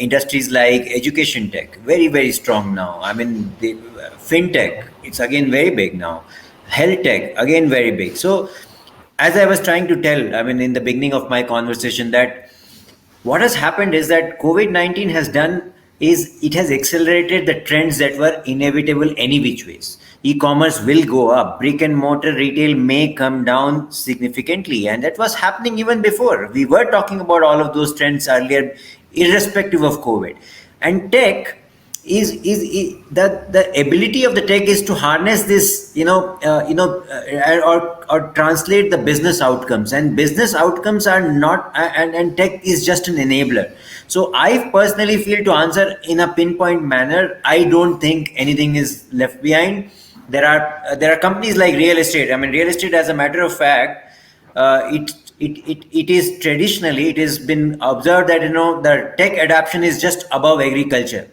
industries like education tech, very very strong now. I mean, fintech, it's again very big now. Health tech, again very big. So as I was trying to tell, I mean, in the beginning of my conversation, that what has happened is that COVID-19 has done is it has accelerated the trends that were inevitable any which ways. E-commerce will go up, brick and mortar retail may come down significantly, and that was happening even before. We were talking about all of those trends earlier, irrespective of COVID. And tech is the ability of the tech is to harness this, or translate the business outcomes, and business outcomes are not, and tech is just an enabler. So I personally feel, to answer in a pinpoint manner, I don't think anything is left behind. There are companies like real estate. I mean, real estate, as a matter of fact, it is traditionally, it has been observed that the tech adoption is just above agriculture.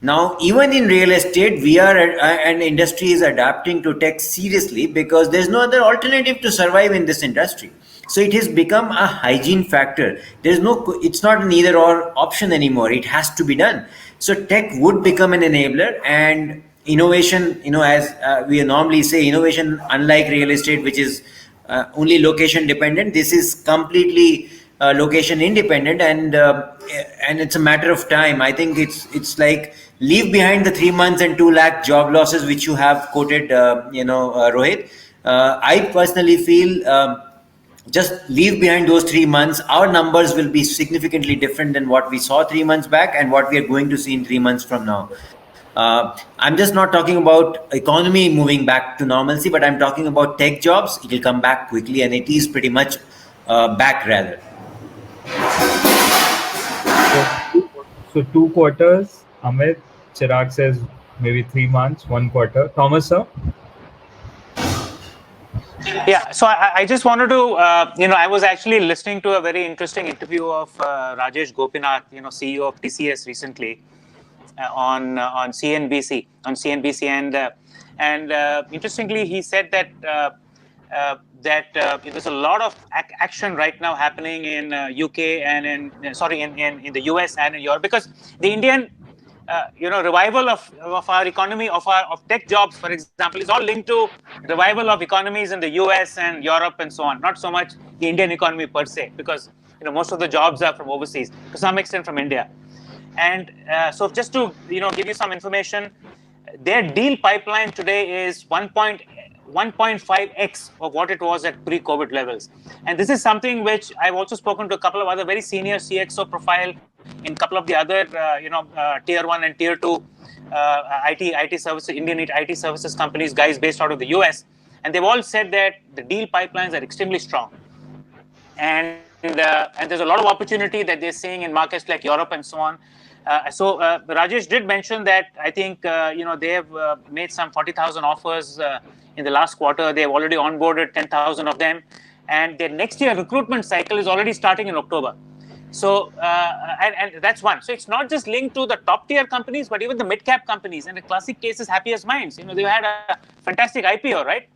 Now, even in real estate, we are an industry is adapting to tech seriously because there's no other alternative to survive in this industry. So it has become a hygiene factor. It's not an either or option anymore. It has to be done. So tech would become an enabler, and innovation, as we normally say, innovation, unlike real estate, which is only location dependent, this is completely location independent, and it's a matter of time. I think it's like leave behind the 3 months and 2 lakh job losses which you have quoted, Rohit. I personally feel, just leave behind those 3 months. Our numbers will be significantly different than what we saw 3 months back and what we are going to see in 3 months from now. I'm just not talking about economy moving back to normalcy, but I'm talking about tech jobs. It will come back quickly, and it is pretty much back rather. So 2 quarters. Amit, Chirag says maybe 3 months, 1 quarter. Thomas, sir? Yeah, so I just wanted to, I was actually listening to a very interesting interview of Rajesh Gopinath, CEO of TCS recently, on CNBC, and And interestingly, he said that there's a lot of action right now happening in UK and in the US and in Europe, because the Indian revival of our economy, of tech jobs, for example, is all linked to revival of economies in the US and Europe and so on. Not so much the Indian economy per se, because most of the jobs are from overseas, to some extent from India. And so just to give you some information, their deal pipeline today is 1.5x of what it was at pre-COVID levels. And this is something which I've also spoken to a couple of other very senior CXO profile in a couple of the other tier 1 and tier 2 IT services, Indian IT services companies, guys based out of the US. And they've all said that the deal pipelines are extremely strong. And there's a lot of opportunity that they're seeing in markets like Europe and so on. So Rajesh did mention that I think they have made some 40,000 offers in the last quarter. They have already onboarded 10,000 of them, and their next year recruitment cycle is already starting in October. So and that's one. So it's not just linked to the top tier companies, but even the mid cap companies. And the classic case is Happiest Minds. They've had a fantastic IPO, right?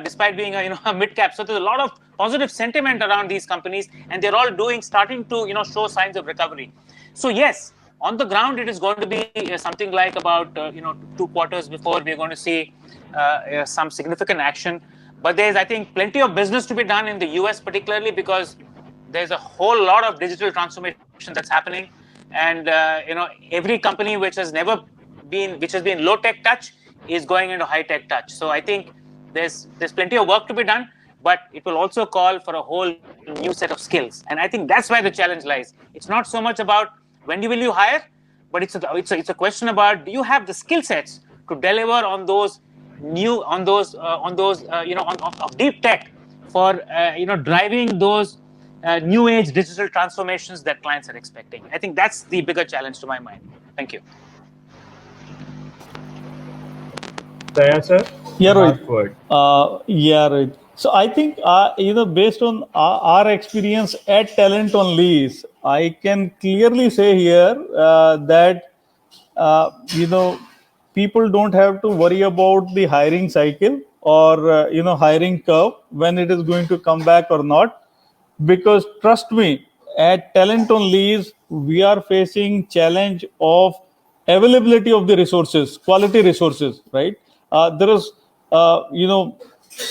Despite being a mid cap. So there's a lot of positive sentiment around these companies, and they're all starting to show signs of recovery. So yes, on the ground, it is going to be something like about 2 quarters before we're going to see some significant action. But there's, I think, plenty of business to be done in the US, particularly because there's a whole lot of digital transformation that's happening, and every company which has been low tech touch is going into high tech touch. So I think there's plenty of work to be done, but it will also call for a whole new set of skills. And I think that's where the challenge lies. It's not so much about when will you hire, but it's a question about, do you have the skill sets to deliver on those of deep tech for driving those new age digital transformations that clients are expecting. I think that's the bigger challenge to my mind. Thank you. Daya sir? Yeah, Last Rohit. word. Yeah, right. So I think, based on our experience at Talent on Lease, I can clearly say here that, people don't have to worry about the hiring cycle or, hiring curve, when it is going to come back or not. Because trust me, at Talent on Lease, we are facing challenge of availability of the resources, quality resources, right? There is,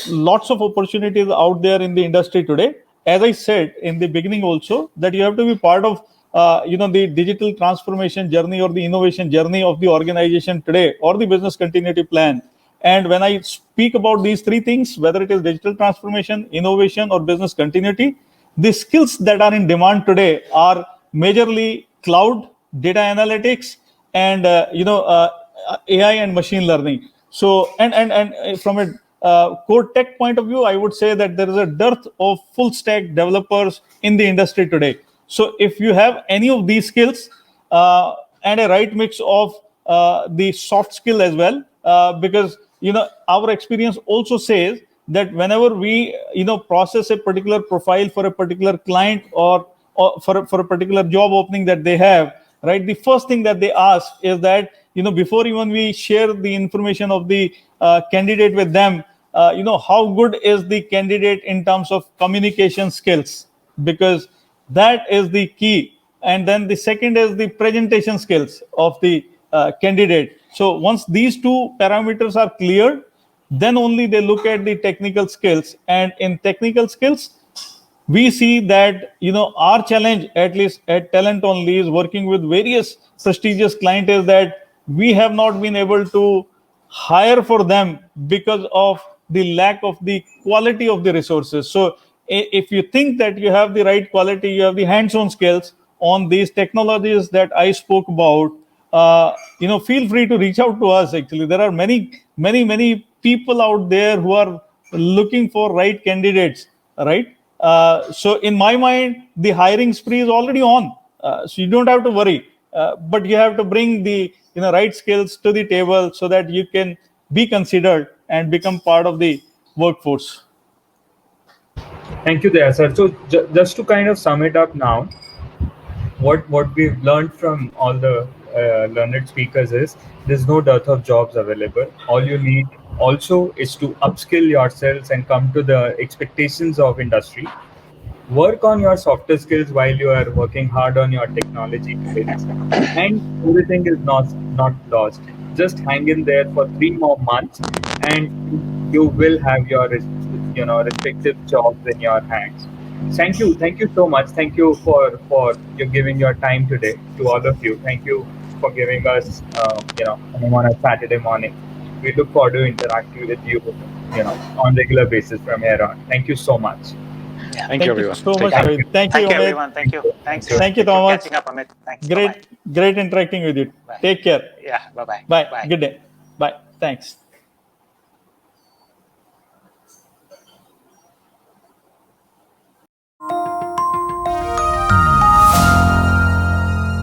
lots of opportunities out there in the industry today. As I said in the beginning also, that you have to be part of, the digital transformation journey or the innovation journey of the organization today, or the business continuity plan. And when I speak about these three things, whether it is digital transformation, innovation, or business continuity, the skills that are in demand today are majorly cloud, data analytics, and AI and machine learning. So, and from a core tech point of view, I would say that there is a dearth of full stack developers in the industry today. So, if you have any of these skills and a right mix of the soft skill as well, because our experience also says that whenever we process a particular profile for a particular client, or for a particular job opening that they have, right, the first thing that they ask is that before even we share the information of the candidate with them, how good is the candidate in terms of communication skills, because that is the key. And then the second is the presentation skills of the candidate. So once these two parameters are cleared, then only they look at the technical skills. And in technical skills, we see that our challenge, at least at Talent on Lease, working with various prestigious clients, is that we have not been able to hire for them because of the lack of the quality of the resources. So if you think that you have the right quality, you have the hands-on skills on these technologies that I spoke about, feel free to reach out to us. Actually, there are many people out there who are looking for right candidates, right? So in my mind, the hiring spree is already on. So you don't have to worry, but you have to bring the right skills to the table so that you can be considered and become part of the workforce. Thank you, Daya sir. So just to kind of sum it up now, what we've learned from all the learned speakers is there's no dearth of jobs available. All you need also is to upskill yourselves and come to the expectations of industry. Work on your softer skills while you are working hard on your technology skills, and everything is not lost. Just hang in there for 3 more months, and you will have your respective jobs in your hands. Thank you so much. Thank you for you giving your time today to all of you. Thank you for giving us time on a Saturday morning. We look forward to interacting with you, on regular basis from here on. Thank you so much. Yeah. Thank you, Thank you everyone. so Take much, care. Thank Rohit. you. Thank you, Thank you, Amit. everyone. Thank you. Thank Thanks. you. Thank you, Thanks for Thomas. catching up, Amit. Thanks. Great, Bye-bye. great interacting with you. Bye. Take care. Yeah. Bye-bye. Bye. Bye. Good day. Bye. Thanks.